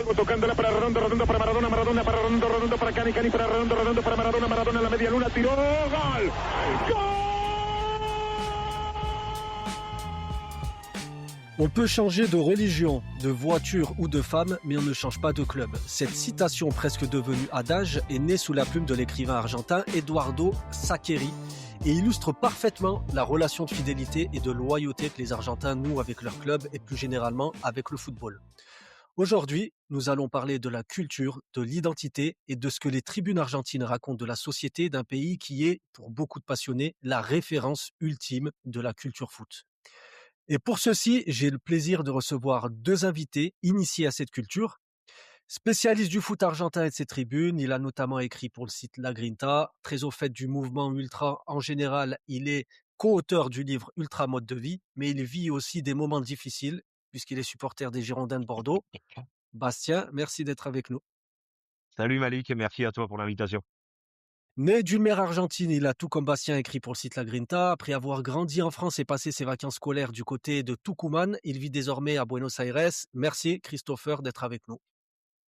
Calvo tocándola para Redondo, Redondo para Maradona, Maradona para Redondo, Redondo para Cani, Cani para Redondo, Redondo para Maradona, Maradona en la media luna, tiró, gol. ¡Gol! On peut changer de religion, de voiture ou de femme, mais on ne change pas de club. Cette citation presque devenue adage est née sous la plume de l'écrivain argentin Eduardo Saccheri et illustre parfaitement la relation de fidélité et de loyauté que les Argentins nouent avec leur club et plus généralement avec le football. Aujourd'hui, nous allons parler de la culture, de l'identité et de ce que les tribunes argentines racontent de la société d'un pays qui est, pour beaucoup de passionnés, la référence ultime de la culture foot. Et pour ceci, j'ai le plaisir de recevoir deux invités initiés à cette culture. Spécialiste du foot argentin et de ses tribunes, il a notamment écrit pour le site La Grinta. Très au fait du mouvement ultra en général, il est co-auteur du livre Ultra Mode de vie, mais il vit aussi des moments difficiles puisqu'il est supporter des Girondins de Bordeaux. Bastien, merci d'être avec nous. Salut Malik et merci à toi pour l'invitation. Né d'une mère argentine, il a tout comme Bastien écrit pour le site La Grinta. Après avoir grandi en France et passé ses vacances scolaires du côté de Tucumán, il vit désormais à Buenos Aires. Merci Christopher d'être avec nous.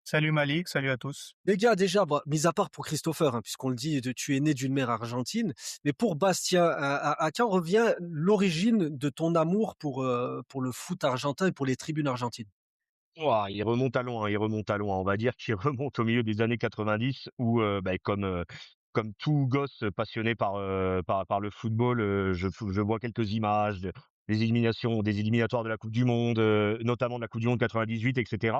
Salut Malik, salut à tous. Les gars, déjà, mis à part pour Christopher, puisqu'on le dit, tu es né d'une mère argentine, mais pour Bastien, à quand revient l'origine de ton amour pour le foot argentin et pour les tribunes argentines? Ouah, il remonte à loin, il remonte à loin. On va dire qu'il remonte au milieu des années 90 où, comme tout gosse passionné par le football, je vois quelques images des éliminations, des éliminatoires de la Coupe du Monde, notamment de la Coupe du Monde 98, etc.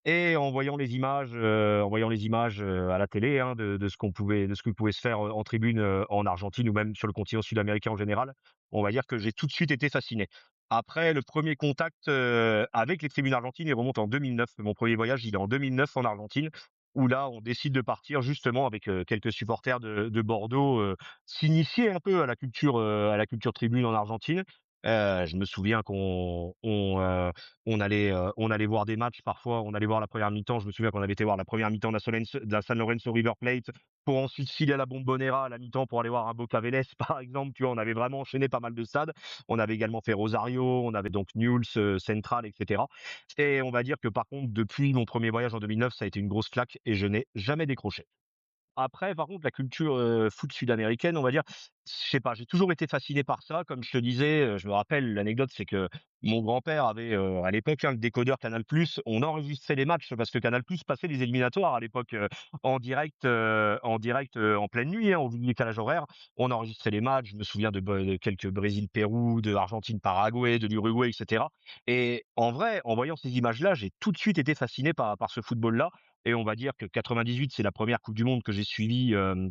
Et en voyant les images à la télé, hein, de ce qui pouvait se faire en tribune en Argentine ou même sur le continent sud-américain en général, on va dire que j'ai tout de suite été fasciné. Après, le premier contact avec les tribunes argentines, il remonte en 2009. Mon premier voyage, il est en 2009 en Argentine, où là, on décide de partir justement avec quelques supporters de Bordeaux, s'initier un peu à la culture tribune en Argentine. Je me souviens on allait voir des matchs parfois, on allait voir la première mi-temps. Je me souviens qu'on avait été voir la première mi-temps de la San Lorenzo River Plate pour ensuite filer à la Bombonera à la mi-temps pour aller voir un Boca Vélez, par exemple. Tu vois, on avait vraiment enchaîné pas mal de stades. On avait également fait Rosario, on avait donc Newell's, Central, etc. Et on va dire que par contre, depuis mon premier voyage en 2009, ça a été une grosse claque et je n'ai jamais décroché. Après, par contre, la culture, foot sud-américaine, on va dire, je sais pas, j'ai toujours été fasciné par ça. Comme je te disais, je me rappelle, l'anecdote, c'est que mon grand-père avait, à l'époque, hein, le décodeur Canal+. On enregistrait les matchs parce que Canal+ passait les éliminatoires à l'époque, en pleine nuit, hein, au décalage horaire. On enregistrait les matchs. Je me souviens de quelques Brésil-Pérou, de Argentine-Paraguay, de l'Uruguay, etc. Et en vrai, en voyant ces images-là, j'ai tout de suite été fasciné par ce football-là. Et on va dire que 98, c'est la première Coupe du Monde que j'ai suivi un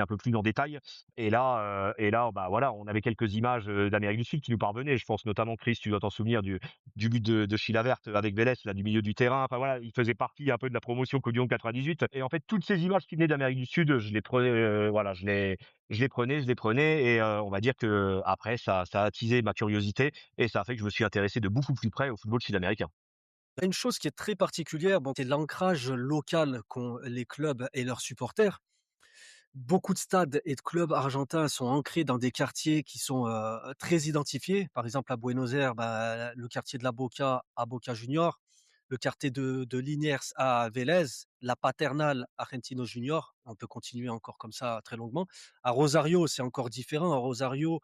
peu plus en détail. Et là, bah voilà, on avait quelques images d'Amérique du Sud qui nous parvenaient. Je pense notamment, Chris, tu dois t'en souvenir du but de Chilavert avec Vélez, là, du milieu du terrain. Enfin voilà, il faisait partie un peu de la promotion Coupe du Monde 98. Et en fait, toutes ces images qui venaient d'Amérique du Sud, je les prenais, voilà, je les prenais. Et on va dire que après, ça a attisé ma curiosité et ça a fait que je me suis intéressé de beaucoup plus près au football sud-américain. Une chose qui est très particulière, c'est l'ancrage local qu'ont les clubs et leurs supporters. Beaucoup de stades et de clubs argentins sont ancrés dans des quartiers qui sont très identifiés. Par exemple, à Buenos Aires, le quartier de la Boca à Boca Junior, le quartier de Liniers à Vélez, la Paternal Argentinos Junior. On peut continuer encore comme ça très longuement. À Rosario, c'est encore différent. À Rosario,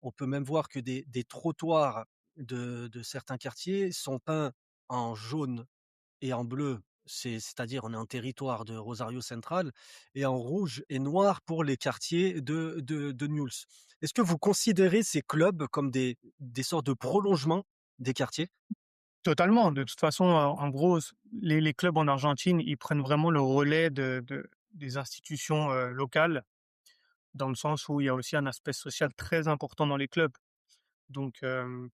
on peut même voir que des trottoirs de certains quartiers sont peints en jaune et en bleu, c'est-à-dire on est en territoire de Rosario Central, et en rouge et noir pour les quartiers de Newell's. Est-ce que vous considérez ces clubs comme des sortes de prolongements des quartiers? Totalement. De toute façon, en gros, les clubs en Argentine, ils prennent vraiment le relais des institutions locales, dans le sens où il y a aussi un aspect social très important dans les clubs. Donc,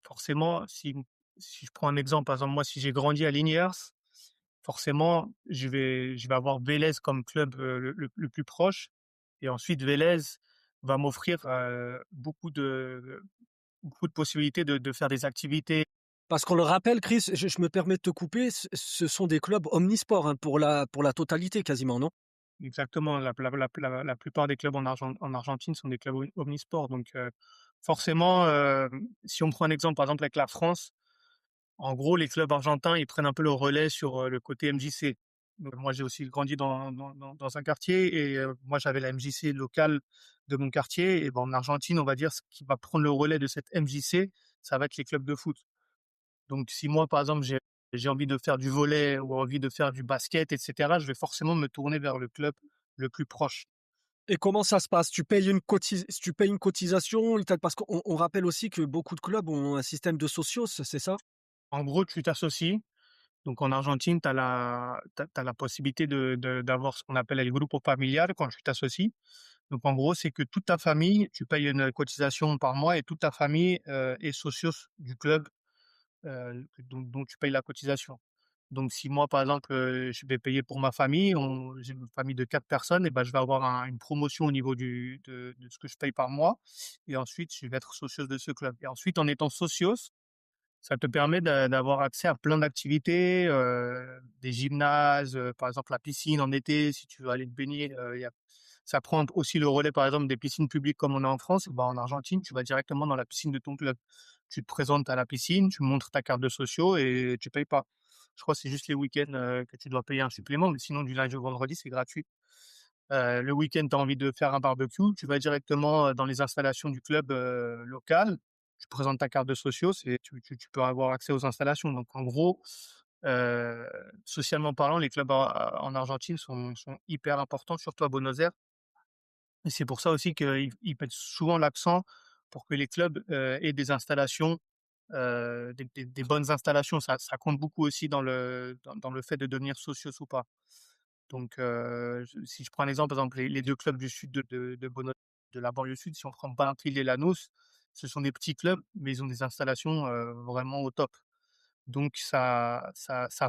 forcément, si je prends un exemple, par exemple, moi, si j'ai grandi à Liniers, forcément, je vais avoir Vélez comme club le plus proche. Et ensuite, Vélez va m'offrir beaucoup de possibilités de faire des activités. Parce qu'on le rappelle, Chris, je me permets de te couper, ce sont des clubs omnisports, hein, pour la totalité quasiment, non? Exactement, la plupart des clubs en Argentine sont des clubs omnisports. Donc, forcément, si on prend un exemple, par exemple, avec la France, En gros, les clubs argentins, ils prennent un peu le relais sur, le côté MJC. Donc moi, j'ai aussi grandi dans un quartier et moi, j'avais la MJC locale de mon quartier et ben, en Argentine, on va dire, ce qui va prendre le relais de cette MJC, ça va être les clubs de foot. Donc si moi, par exemple, j'ai envie de faire du volley ou envie de faire du basket et cetera, je vais forcément me tourner vers le club le plus proche. Et comment ça se passe? Tu payes une cotisation? Parce qu'on rappelle aussi que beaucoup de clubs ont un système de socios, c'est ça? En gros, tu t'associes. Donc en Argentine, tu as la possibilité d'avoir ce qu'on appelle el grupo familiar quand tu t'associes. Donc en gros, c'est que toute ta famille, tu payes une cotisation par mois et toute ta famille, est socios du club, dont tu payes la cotisation. Donc si moi, par exemple, je vais payer pour ma famille, j'ai une famille de 4 personnes et ben, je vais avoir une promotion au niveau de ce que je paye par mois et ensuite je vais être socios de ce club et ensuite en étant socios, ça te permet d'avoir accès à plein d'activités, des gymnases, par exemple la piscine en été, si tu veux aller te baigner, ça prend aussi le relais, par exemple, des piscines publiques comme on a en France. Bah, en Argentine, tu vas directement dans la piscine de ton club. Tu te présentes à la piscine, tu montres ta carte de sociaux et tu payes pas. Je crois que c'est juste les week-ends, que tu dois payer un supplément, mais sinon du lundi au vendredi, c'est gratuit. Le week-end, tu as envie de faire un barbecue, tu vas directement, dans les installations du club, local. Tu présentes ta carte de sociaux, tu peux avoir accès aux installations. Donc en gros, heu, socialement parlant, les clubs en Argentine sont hyper importants, surtout à Buenos Aires et c'est pour ça aussi qu'ils mettent souvent l'accent pour que les clubs, aient des installations, des bonnes installations. Ça compte beaucoup aussi dans le fait de devenir socios ou pas. Donc, si je prends un exemple, par exemple, les 2 clubs du sud de Buenos de la banlieue sud, si on prend Banfield et Lanús, ce sont des petits clubs, mais ils ont des installations, vraiment au top. Donc ça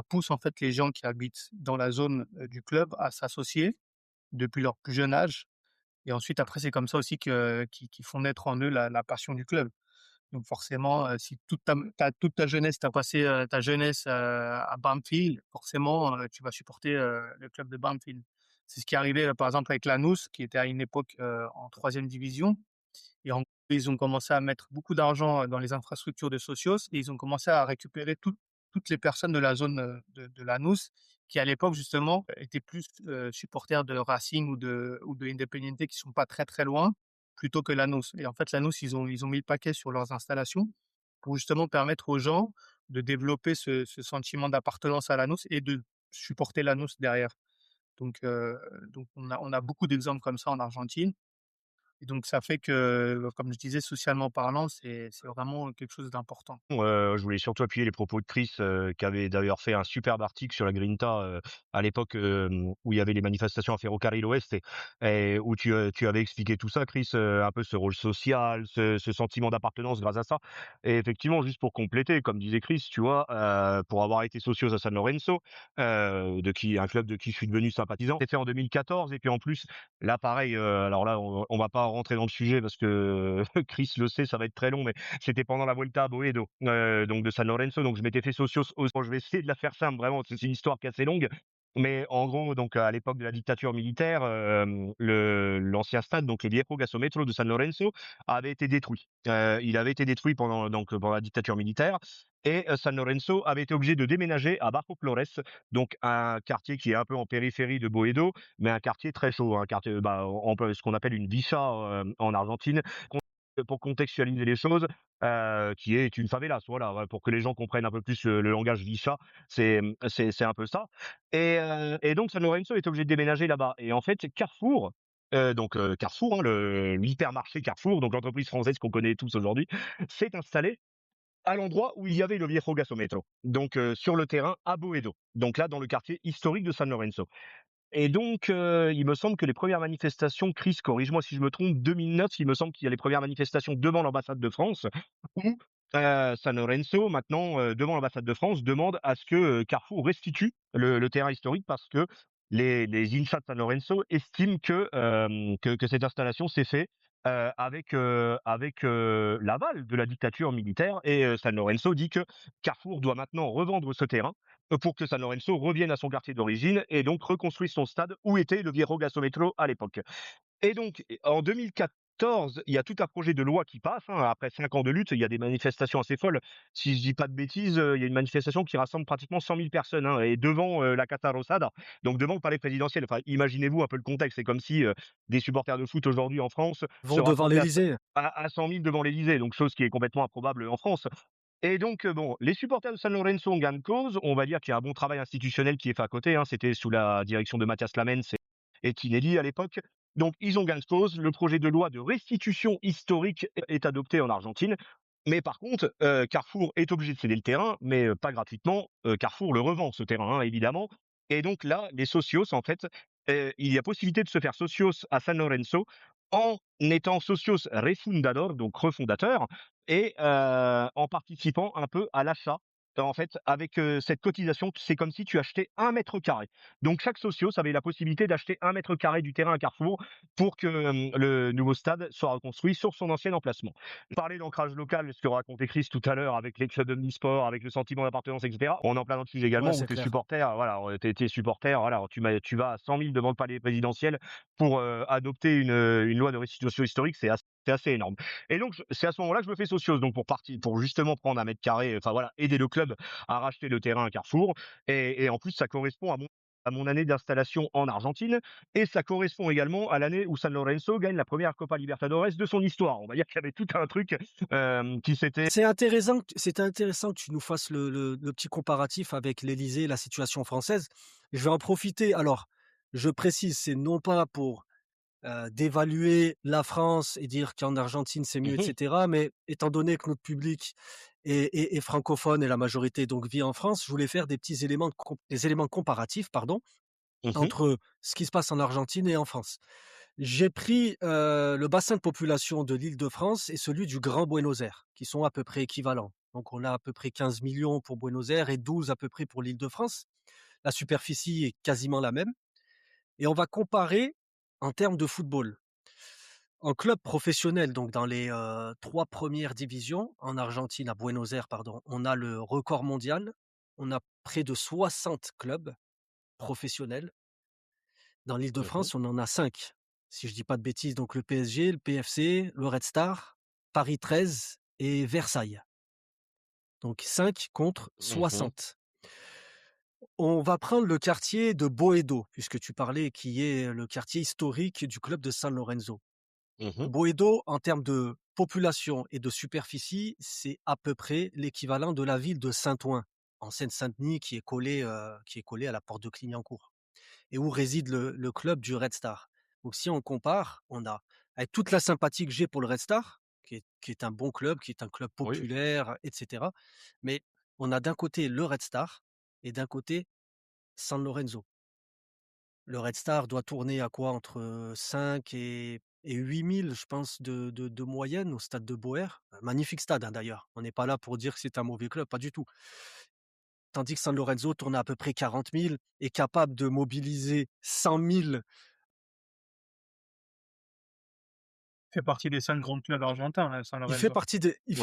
pousse en fait les gens qui habitent dans la zone, du club à s'associer depuis leur plus jeune âge et ensuite après c'est comme ça aussi qu'ils font naître en eux la passion du club. Donc forcément, si toute ta jeunesse, tu as passé, ta jeunesse, à Banfield, forcément, tu vas supporter, le club de Banfield. C'est ce qui est arrivé, par exemple avec Lanús qui était à une époque, en troisième division et en gros, ils ont commencé à mettre beaucoup d'argent, dans les infrastructures de Socios et ils ont commencé à récupérer toutes les personnes de la zone, de Lanús qui à l'époque justement étaient plus, supporters de Racing ou de Independiente qui sont pas très, très loin, plutôt que Lanús et en fait Lanús ils ont mis le paquet sur leurs installations pour justement permettre aux gens de développer ce sentiment d'appartenance à Lanús et de supporter Lanús derrière. Donc on a beaucoup d'exemples comme ça en Argentine et donc ça fait que, comme je disais, socialement parlant, c'est vraiment quelque chose d'important. Je voulais surtout appuyer les propos de Chris, qui avait d'ailleurs fait un superbe article sur la Grinta, à l'époque, où il y avait les manifestations à Ferrocarril Oeste et où tu avais expliqué tout ça, Chris, un peu ce rôle social, ce sentiment d'appartenance grâce à ça. Et effectivement, juste pour compléter, comme disait Chris, tu vois, pour avoir été socios à San Lorenzo, un club de qui je suis devenu sympathisant, c'est fait en 2014 et puis en plus, là pareil, alors là, on va pas rentrer dans le sujet parce que Chris le sait, ça va être très long, mais c'était pendant la Volta à Boedo, donc de San Lorenzo. Donc je m'étais fait socios je vais essayer de la faire simple, vraiment, c'est une histoire qui est assez longue. Mais en gros, donc à l'époque de la dictature militaire, l'ancien stade, donc les Viejo Gasometro de San Lorenzo, avait été détruit. Il avait été détruit pendant la dictature militaire et San Lorenzo avait été obligé de déménager à Barco Flores, donc un quartier qui est un peu en périphérie de Boedo, mais un quartier très chaud, un quartier, bah, ce qu'on appelle une villa, en Argentine. Pour contextualiser les choses, qui est une favelas, voilà, ouais, pour que les gens comprennent un peu plus le langage Vicha, c'est un peu ça. Et donc San Lorenzo est obligé de déménager là-bas. Et en fait, Carrefour, Carrefour, hein, l'hypermarché Carrefour, donc l'entreprise française qu'on connaît tous aujourd'hui, s'est installé à l'endroit où il y avait le Viejo Gasómetro, donc sur le terrain à Boedo, donc là dans le quartier historique de San Lorenzo. Et donc, il me semble que les premières manifestations, Chris, corrige-moi si je me trompe, 2009, il me semble qu'il y a les premières manifestations devant l'ambassade de France où, San Lorenzo, maintenant, devant l'ambassade de France, demande à ce que, Carrefour restitue le terrain historique parce que les hinchas de San Lorenzo estiment que cette installation s'est fait, avec l'aval de la dictature militaire et San Lorenzo dit que Carrefour doit maintenant revendre ce terrain pour que San Lorenzo revienne à son quartier d'origine et donc reconstruise son stade où était le Viejo Gasómetro à l'époque. Et donc, en 2014, 2014, il y a tout un projet de loi qui passe, hein, après 5 ans de lutte, il y a des manifestations assez folles. Si je dis pas de bêtises, il y a une manifestation qui rassemble pratiquement 100 000 personnes, hein, et devant, la Casa Rosada, donc devant le palais présidentiel. Enfin, imaginez-vous un peu le contexte. C'est comme si, des supporters de foot aujourd'hui en France se Vont devant rassemblaient l'Élysée. à 100 000 devant l'Élysée, donc chose qui est complètement improbable en France. Et donc, bon, les supporters de San Lorenzo ont gain de cause. On va dire qu'il y a un bon travail institutionnel qui est fait à côté, hein. C'était sous la direction de Mathias Lamens et Tinelli à l'époque. Donc, ils ont gain de cause. Le projet de loi de restitution historique est adopté en Argentine. Mais par contre, Carrefour est obligé de céder le terrain, mais pas gratuitement. Carrefour le revend, ce terrain, hein, évidemment. Et donc là, les socios, en fait, il y a possibilité de se faire socios à San Lorenzo en étant socios refundador, donc refondateur, et en participant un peu à l'achat. En fait, avec cette cotisation, c'est comme si tu achetais 1 mètre carré. Donc chaque socios avait la possibilité d'acheter 1 mètre carré du terrain à Carrefour pour que le nouveau stade soit reconstruit sur son ancien emplacement. Parler d'ancrage local, ce que racontait Chris tout à l'heure, avec les clubs omnisports, avec le sentiment d'appartenance, etc. On est en plein dans le sujet Ouais, également, où c'est tes clair. supporters, voilà, t'es supporter, voilà, tu vas à 100 000 devant le palais présidentiel pour adopter une loi de restitution historique, c'est assez énorme. Et donc, c'est à ce moment-là que je me fais socios, donc pour justement prendre 1 mètre carré, enfin voilà, aider le club à racheter le terrain à Carrefour. Et en plus, ça correspond à mon année d'installation en Argentine, et ça correspond également à l'année où San Lorenzo gagne la première Copa Libertadores de son histoire. On va dire qu'il y avait tout un truc qui s'était. C'est intéressant que tu nous fasses le petit comparatif avec l'Élysée, la situation française. Je vais en profiter. Alors, je précise, c'est non pas pour d'évaluer la France et dire qu'en Argentine c'est mieux, Mhm, etc. Mais étant donné que notre public est francophone et la majorité donc vit en France, je voulais faire des éléments comparatifs, pardon, mhm, entre ce qui se passe en Argentine et en France. J'ai pris le bassin de population de l'Île-de-France et celui du Grand Buenos Aires, qui sont à peu près équivalents. Donc on a à peu près 15 millions pour Buenos Aires et 12 à peu près pour l'Île-de-France. La superficie est quasiment la même. Et on va comparer en termes de football. En club professionnel, donc dans les 3 premières divisions, en Argentine, à Buenos Aires, pardon, on a le record mondial. On a près de 60 clubs professionnels. Dans mhm, l'Île-de-France, on en a 5, si je dis pas de bêtises. Donc le PSG, le PFC, le Red Star, Paris 13 et Versailles. Donc 5 contre mhm, 60. On va prendre le quartier de Boedo, puisque tu parlais, qui est le quartier historique du club de San Lorenzo. mhm, Boedo, en termes de population et de superficie, c'est à peu près l'équivalent de la ville de Saint-Ouen, en Seine-Saint-Denis, qui est collée à la porte de Clignancourt, et où réside le club du Red Star. Donc si on compare, on a, avec toute la sympathie que j'ai pour le Red Star, qui est un bon club, qui est un club oui, populaire, etc. Mais on a d'un côté le Red Star et d'un côté San Lorenzo. Le Red Star doit tourner à quoi? Entre 5 et 8 000, je pense, de moyenne au stade de Boer. Magnifique stade, hein, d'ailleurs. On n'est pas là pour dire que c'est un mauvais club, pas du tout. Tandis que San Lorenzo tourne à peu près 40 000, est capable de mobiliser 100 000. Fait partie des 5 grands clubs argentins, là, San Lorenzo. Il fait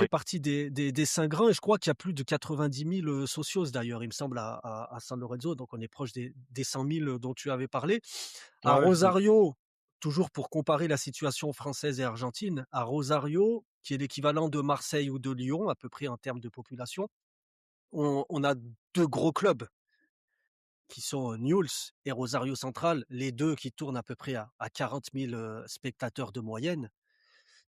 oui. partie des 5 grands, et je crois qu'il y a plus de 90 000 socios d'ailleurs, il me semble, à San Lorenzo. Donc on est proche des 100 000 dont tu avais parlé. À Ouais, ouais, Rosario, toujours pour comparer la situation française et argentine, à Rosario, qui est l'équivalent de Marseille ou de Lyon, à peu près en termes de population, on a 2 gros clubs qui sont Newell's et Rosario Central, les 2 qui tournent à peu près à 40 000 spectateurs de moyenne.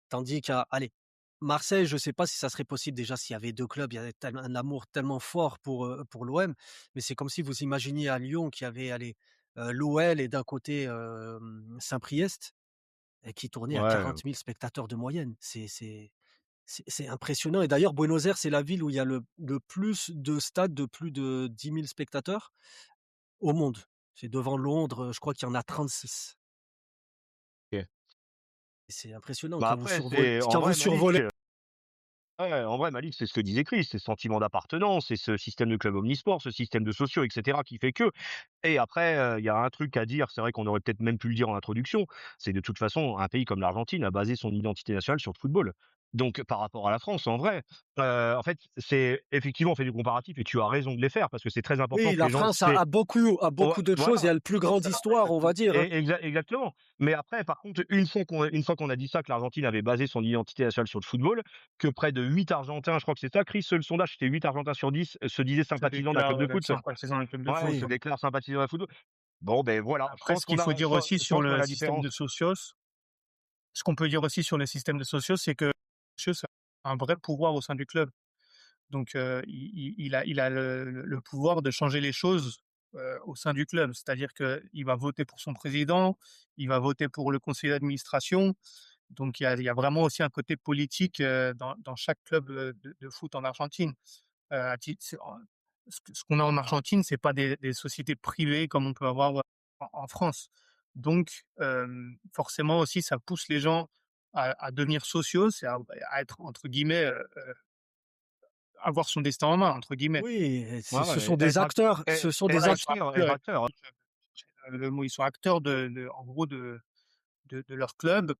Tandis qu'à allez, Marseille, je ne sais pas si ça serait possible déjà s'il y avait 2 clubs, il y avait un amour tellement fort pour l'OM, mais c'est comme si vous imaginiez à Lyon qu'il y avait, allez, l'OL et d'un côté, Saint-Priest, et qui tournait à ouais, 40 000 spectateurs de moyenne. C'est impressionnant, et d'ailleurs Buenos Aires, c'est la ville où il y a le plus de stades de plus de 10 000 spectateurs au monde. C'est devant Londres, je crois qu'il y en a 36. ok. Et c'est impressionnant Bah après, c'est quand en vous vrai, survolez. Malik. Ouais, en vrai, Malik, c'est ce que disait Chris, c'est ce sentiment d'appartenance, c'est ce système de club omnisport, ce système de sociaux, etc., qui fait que. Et après, il y a un truc à dire, c'est vrai qu'on aurait peut-être même pu le dire en introduction, c'est de toute façon, un pays comme l'Argentine a basé son identité nationale sur le football. Donc par rapport à la France, en vrai, en fait, c'est effectivement, on fait du comparatif et tu as raison de les faire parce que c'est très important Oui, que la les gens France a, sait. a Ouais, beaucoup de choses et voilà. a le plus grande histoire, on va dire, hein. Exactement. Mais après, par contre, une fois qu'on a dit ça, que l'Argentine avait basé son identité nationale sur le football, que près de 8 Argentins, je crois que c'est ça, Chris, le sondage, c'était 8 Argentins sur 10 se disaient Se sympathisants d'un club déclare de foot. sympathisant d'un club de Ouais, foot, se Oui, quoi. déclarent sympathisants d'un football. Bon, ben voilà. Je Après, pense ce qu'il qu'on faut a, dire aussi je sur pense qu'on a le la système de différence. socios, ce qu'on peut dire aussi sur le système de socios, c'est que socios a un vrai pouvoir au sein du club. Donc, il a le pouvoir de changer les choses, au sein du club. C'est-à-dire qu'il va voter pour son président, il va voter pour le conseil d'administration. Donc il y a vraiment aussi un côté politique, dans chaque club, de foot en Argentine. À titre c'est en ce qu'on a en Argentine, c'est pas des sociétés privées comme on peut avoir, en France. Donc, forcément aussi, ça pousse les gens à devenir sociaux, c'est à être entre guillemets, avoir son destin en main, entre guillemets. oui, et Ouais, ce ouais, sont des acteurs, ce sont des Voilà, ils acteurs. sont être acteurs, acteur. le mot, ils sont acteurs en gros de leur club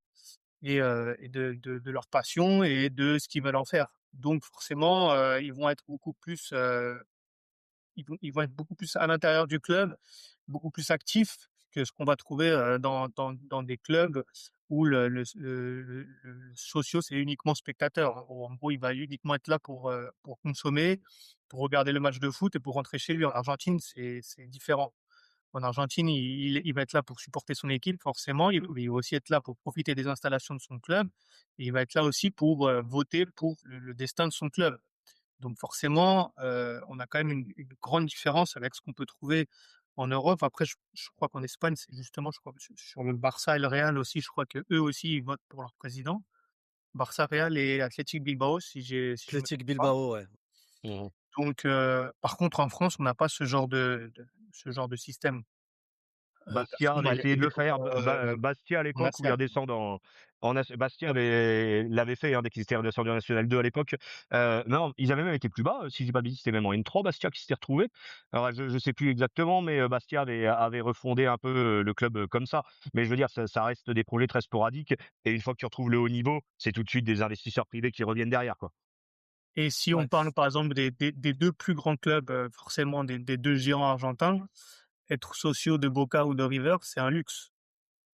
et de leur passion et de ce qu'ils veulent en faire. Donc forcément, ils vont être beaucoup plus à l'intérieur du club, beaucoup plus actifs que ce qu'on va trouver, dans des clubs où le socio, c'est uniquement spectateur. En gros, il va uniquement être là pour consommer, pour regarder le match de foot et pour rentrer chez lui. En Argentine, c'est différent. En Argentine, il va être là pour supporter son équipe forcément, il va aussi être là pour profiter des installations de son club et il va être là aussi pour, voter pour le destin de son club. Donc forcément, on a quand même une grande différence avec ce qu'on peut trouver en Europe. Après je crois qu'en Espagne, c'est justement, je crois que sur le Barça et le Real aussi, je crois qu'eux aussi, ils votent pour leur président. Barça, Real et Athletic Bilbao si je me Athletic trompe pas. Bilbao, ouais. Mhm. Donc par contre en France, on n'a pas ce genre de système. Bastia Personne avait va essayé de aller le faire. Bastia à en l'époque où ils stade. redescendent Bastia l'avait fait dès qu'ils étaient redescendus en National 2 à l'époque. Non, ils avaient même été plus bas. Si j'ai pas de bêtises, c'était même en N3 Bastia qui s'était retrouvé. Alors je sais plus exactement, mais Bastia avait refondé un peu le club comme ça. Mais je veux dire, ça reste des projets très sporadiques. Et une fois que tu retrouves le haut niveau, c'est tout de suite des investisseurs privés qui reviennent derrière, quoi. Et si on Ouais. parle par exemple des 2 plus grands clubs, forcément des 2 géants argentins, être socio de Boca ou de River, c'est un luxe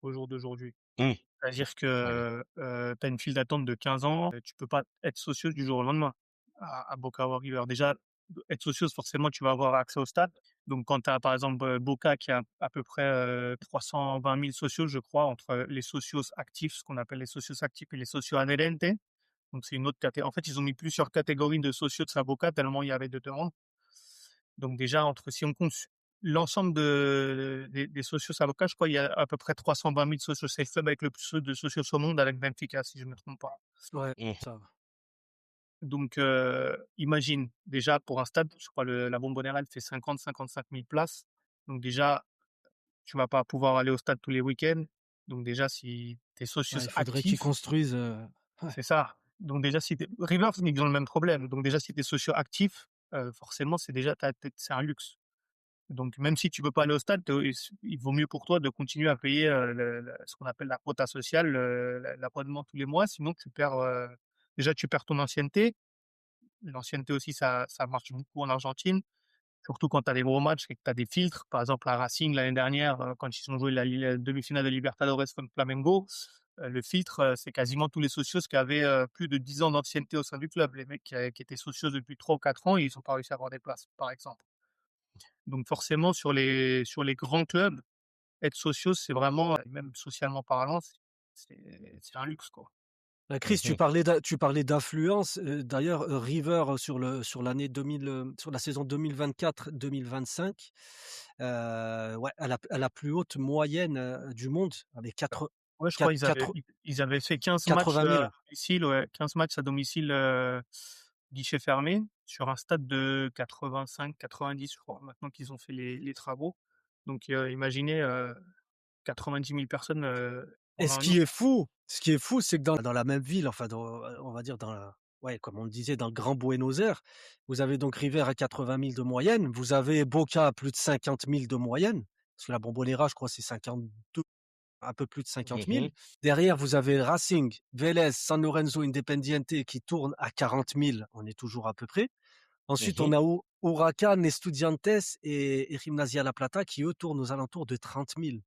au jour d'aujourd'hui. Mmh. C'est-à-dire Ouais. que, tu as une file d'attente de 15 ans, tu peux pas être socio du jour au lendemain à Boca ou à River. Déjà, être socio, forcément, tu vas avoir accès au stade. Donc quand tu as par exemple, Boca qui a à peu près, 320 000 socios, je crois, entre les socios actifs, ce qu'on appelle les socios actifs et les socios adherentes. Donc c'est une autre catégorie. En fait, ils ont mis plusieurs catégories de socios de sa Boca tellement il y avait de demandes. Donc déjà, si on compte l'ensemble des socios avocats, je crois qu'il y a à peu près 320 000 socios. C'est le club avec le plus de socios au monde avec Benfica, si je ne me trompe pas. Ouais, Mmh. ça va. Donc, imagine, déjà pour un stade, je crois la Bombonera, elle fait 50-55 000 places. Donc déjà, tu vas pas pouvoir aller au stade tous les week-ends. Donc déjà, si tes Ouais, socios il faudrait qu'ils actifs, construisent. Ouais. c'est ça. Donc déjà, Rivers, ils ont le même problème. Donc déjà, si tes socios actifs, forcément, c'est un luxe. Donc même si tu peux pas aller au stade, il vaut mieux pour toi de continuer à payer, ce qu'on appelle la quota sociale, l'abonnement tous les mois, sinon déjà tu perds ton ancienneté. L'ancienneté aussi ça marche beaucoup en Argentine, surtout quand tu as des gros matchs et que tu as des filtres. Par exemple à Racing l'année dernière, quand ils ont joué la demi-finale de Libertadores contre Flamengo, le filtre, c'est quasiment tous les socios qui avaient, plus de 10 ans d'ancienneté au sein du club. Les mecs qui étaient socios depuis 3 ou 4 ans, ils ont pas réussi à avoir des places, par exemple. Donc forcément sur les grands clubs, être sociaux, c'est vraiment, même socialement parlant, c'est un luxe, quoi. Chris, Mmh. tu parlais d'influence. D'ailleurs, River sur l'année 2000, sur la saison 2024-2025, ouais, a la plus haute moyenne du monde avec Ouais, je crois ils avaient fait 15 matchs, 80 à 000. domicile, ouais, 15 matchs à domicile, guichet fermé, sur un stade de 85-90, je crois, maintenant qu'ils ont fait les travaux. Donc imaginez, 90 000 personnes, Et pendant un an. ce qui est fou, c'est que dans la même ville, enfin, on va dire ouais, comme on le disait, dans le Grand Buenos Aires, vous avez donc River à 80 000 de moyenne, vous avez Boca à plus de 50 000 de moyenne, parce que la Bombonera, je crois, c'est 52. un peu plus de 50 000. Mmh. Derrière, vous avez Racing, Vélez, San Lorenzo, Independiente qui tournent à 40 000. On est toujours à peu près. Ensuite, on Mmh. a Huracan, Estudiantes et Gimnasia La Plata qui, eux, tournent aux alentours de 30 000.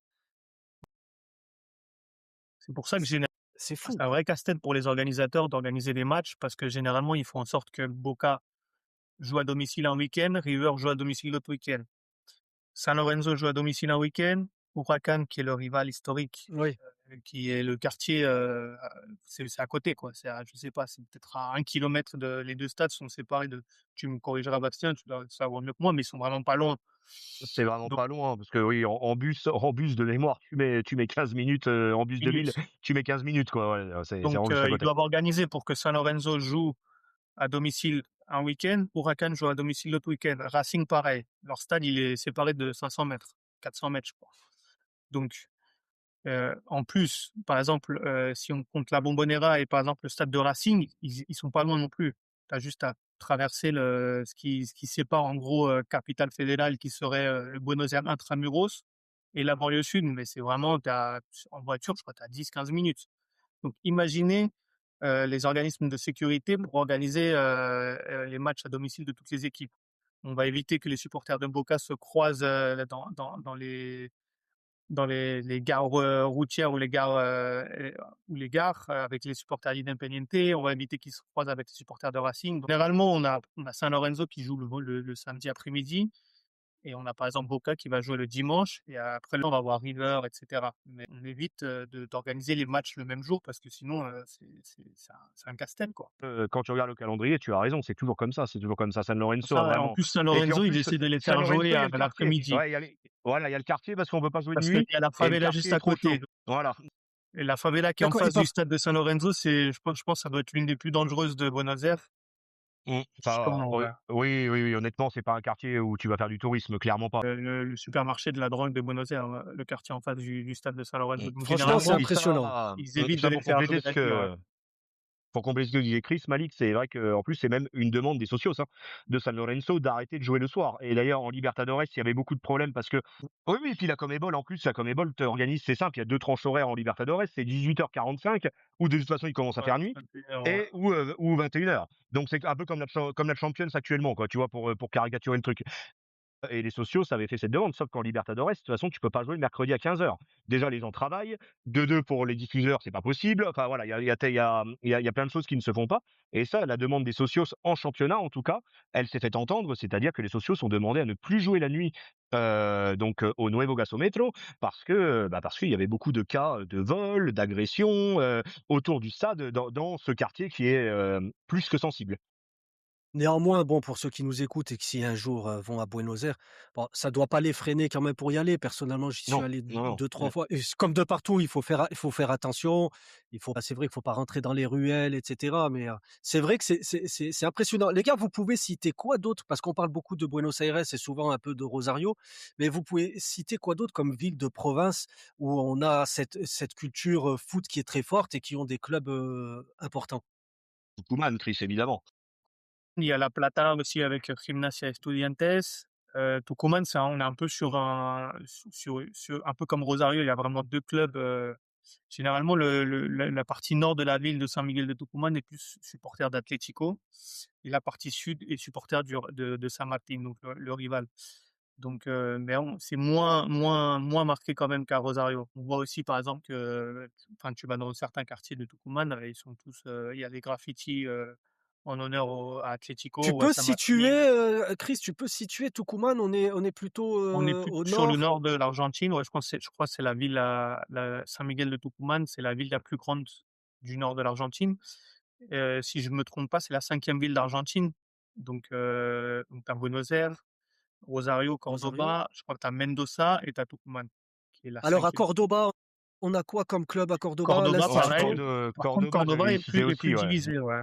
C'est pour ça que C'est c'est c'est fou. un vrai casse-tête pour les organisateurs d'organiser des matchs parce que généralement, ils font en sorte que Boca joue à domicile un week-end, River joue à domicile l'autre week-end. San Lorenzo joue à domicile un week-end, Huracan, qui est le rival historique, Oui. qui est le quartier, c'est à côté, quoi. C'est à, je sais pas, c'est peut-être à 1 kilomètre de, les deux stades sont séparés de, tu me corrigeras, Bastien, tu dois savoir mieux que moi, mais ils sont vraiment pas loin. C'est vraiment Donc, pas loin parce que oui, en bus de mémoire, tu mets 15 minutes, en bus de ville, minutes. tu mets 15 minutes quoi, ouais, c'est Donc, vraiment juste à ils côté. doivent organiser pour que San Lorenzo joue à domicile un week-end, Huracan joue à domicile l'autre week-end. Racing, pareil. Leur stade, il est séparé de 500 mètres, 400 mètres, je crois. Donc, en plus, par exemple, si on compte la Bombonera et par exemple le stade de Racing, ils sont pas loin non plus. Tu as juste à traverser ce qui sépare en gros Capitale Fédérale qui serait le Buenos Aires Intramuros et la banlieue sud, mais c'est vraiment, en voiture, je crois, tu as 10-15 minutes. Donc imaginez les organismes de sécurité pour organiser les matchs à domicile de toutes les équipes. On va éviter que les supporters de Boca se croisent dans les gares routières ou les gares avec les supporters d'Independiente. On va éviter qu'ils se croisent avec les supporters de Racing. Généralement, on a San Lorenzo qui joue le samedi après-midi et on a par exemple Boca qui va jouer le dimanche et après là, on va voir River, etc. Mais on évite d'organiser les matchs le même jour parce que sinon, c'est un casse-tête, quoi. Quand tu regardes le calendrier, tu as raison, c'est toujours comme ça, c'est toujours comme ça. San Lorenzo a Ça, et en vraiment plus, San et puis en Lorenzo, ils plus, essaient de les San faire Lorenzo, jouer il y a à le quartier. l'après-midi Ouais, il y a le quartier parce qu'on peut pas jouer de parce qu'il nuit y a la et le favela juste quartier est à trop côté. chaud. Voilà. Et la favela qui est en D'accord. Et face du stade de San Lorenzo, je pense que ça doit être l'une des plus dangereuses de Buenos Aires. Enfin, Sûrement, oui, ouais. oui, oui, oui, honnêtement, c'est pas un quartier où tu vas faire du tourisme, clairement pas. Le supermarché de la drogue de Buenos Aires, ouais, le quartier en face du stade de San Lorenzo. Donc Franchement, c'est généralement, Et impressionnant. ils évitent de ça les faire jouer la nuit, ouais. pour compléter ce que disait Chris, Malik, c'est vrai qu'en plus, c'est même une demande des socios, hein, de San Lorenzo d'arrêter de jouer le soir. Et d'ailleurs, en Libertadores, il y avait beaucoup de problèmes parce que, oui, oui, et puis la Conmebol, en plus, la Conmebol t'organise, c'est simple, il y a deux tranches horaires en Libertadores, c'est 18h45, où de toute façon, il commence à Ouais, faire nuit, 21 heures, ouais. ou 21h. Donc, c'est un peu comme la Champions actuellement, quoi, tu vois, pour caricaturer le truc. Et les socios avaient fait cette demande, sauf qu'en Libertadores, de toute façon, tu peux pas jouer le mercredi à 15h. Déjà, les gens travaillent. De deux, pour les diffuseurs, c'est pas possible. Enfin, voilà, il y a plein de choses qui ne se font pas. Et ça, la demande des socios en championnat, en tout cas, elle s'est fait entendre. C'est-à-dire que les socios ont demandé à ne plus jouer la nuit, au Nuevo Gasómetro, parce qu'il y avait beaucoup de cas de vol, d'agression, autour du stade, dans ce quartier qui est, plus que sensible. Néanmoins, bon, pour ceux qui nous écoutent et qui, si un jour, vont à Buenos Aires, bon, ça doit pas les freiner quand même pour y aller. Personnellement, j'y suis Non, allé non, non. 2-3 fois et comme de partout, il faut faire attention. C'est vrai qu'il faut pas rentrer dans les ruelles et cetera, mais, c'est vrai que c'est impressionnant. Les gars, vous pouvez citer quoi d'autre? Parce qu'on parle beaucoup de Buenos Aires et souvent un peu de Rosario, mais vous pouvez citer quoi d'autre comme ville de province où on a cette culture, foot qui est très forte et qui ont des clubs, importants? Koeman, Chris, évidemment. Il y a La Plata aussi avec Gimnasia Estudiantes. Tucumán, on est un peu sur un peu comme Rosario, il y a vraiment deux clubs. Généralement, la partie nord de la ville de San Miguel de Tucumán est plus supporter d'Atlético et la partie sud est supporter de San Martín, donc le rival. Donc, mais c'est moins marqué quand même qu'à Rosario. On voit aussi, par exemple, enfin, tu vas dans certains quartiers de Tucumán, ils sont tous, il y a des graffitis en honneur à Tu Atlético ou à peux San situer, Martín. Chris, tu peux situer Tucumán? On est plutôt, On est plus au sur le nord? nord de l'Argentine. Ouais, je crois que c'est la ville, San Miguel de Tucumán, c'est la ville la plus grande du nord de l'Argentine. Si je me trompe pas, c'est la cinquième ville d'Argentine. Donc tu as Buenos Aires, Rosario, Rosario? Cordoba, je crois que tu as Mendoza et tu as Tucumán, qui est la Alors à cinquième. Cordoba, on a quoi comme club à Cordoba? Cordoba, Ouais, L'Instituto? pareil. Par contre, Cordoba, Cordoba j'allais les est citer plus, est plus aussi, ouais. divisé, ouais.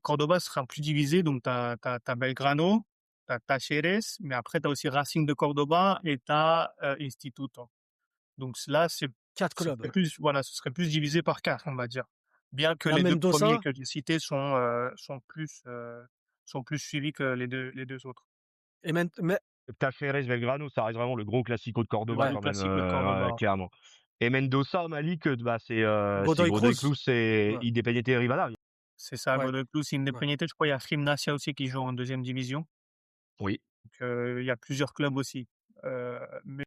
Cordoba sera plus divisé, donc t'as Belgrano, t'as Talleres, mais après t'as aussi Racing de Cordoba et t'as Instituto. Donc là, 4 ce clubs. serait plus, voilà, ce serait plus divisé par quatre, on va dire. Bien que La les deux premiers Mendoza? que j'ai cités sont plus suivis que les deux autres. Et men mais Talleres Belgrano, ça reste vraiment le gros classico de Le Cordoba ouais, gros quand même, classique de Cordoba. ouais, clairement. Et Mendoza au Mali, bah, c'est Godoy Godoy Cruz. Cruz, c'est Ouais, Independiente Rivadavia. C'est ça, ouais, Godoy Cruz, ouais. Independiente, je crois il y a Gimnasia aussi qui joue en deuxième division. Oui. Donc, il y a plusieurs clubs aussi. Mais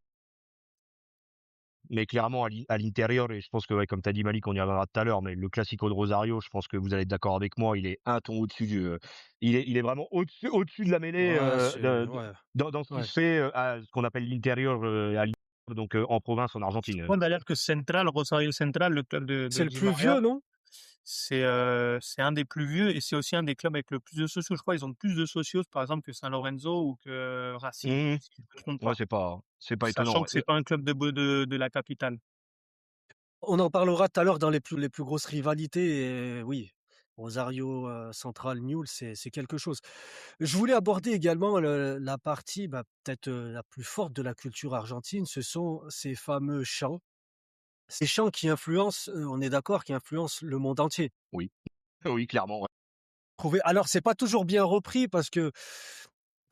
Mais clairement à l'intérieur, et je pense que, ouais, comme tu as dit Malik, on y reviendra tout à l'heure, mais le Classico de Rosario, je pense que vous allez être d'accord avec moi, il est un ton au-dessus il est vraiment au-dessus de la mêlée, Ouais, c'est ouais, dans ce qui ouais. se fait, à ce qu'on appelle l'intérieur, donc en province, en je Argentine. crois d'ailleurs que Central, Rosario Central, le club de C'est le Di plus Maria, vieux, non? c'est un des plus vieux et c'est aussi un des clubs avec le plus de socios. Je crois ils ont plus de socios, par exemple, que San Lorenzo ou que Racing, Mmh. si je me trompe Ouais, pas. c'est pas étonnant, Sachant ouais. que c'est pas un club de la capitale. On en parlera tout à l'heure dans les plus grosses rivalités et oui, Rosario, Central, Newell's, c'est quelque chose. Je voulais aborder également la partie, bah, peut-être, la plus forte de la culture argentine, ce sont ces fameux chants. Ces chants qui influencent, on est d'accord, qui influencent le monde entier. Oui. Oui, clairement, ouais. Alors c'est pas toujours bien repris parce que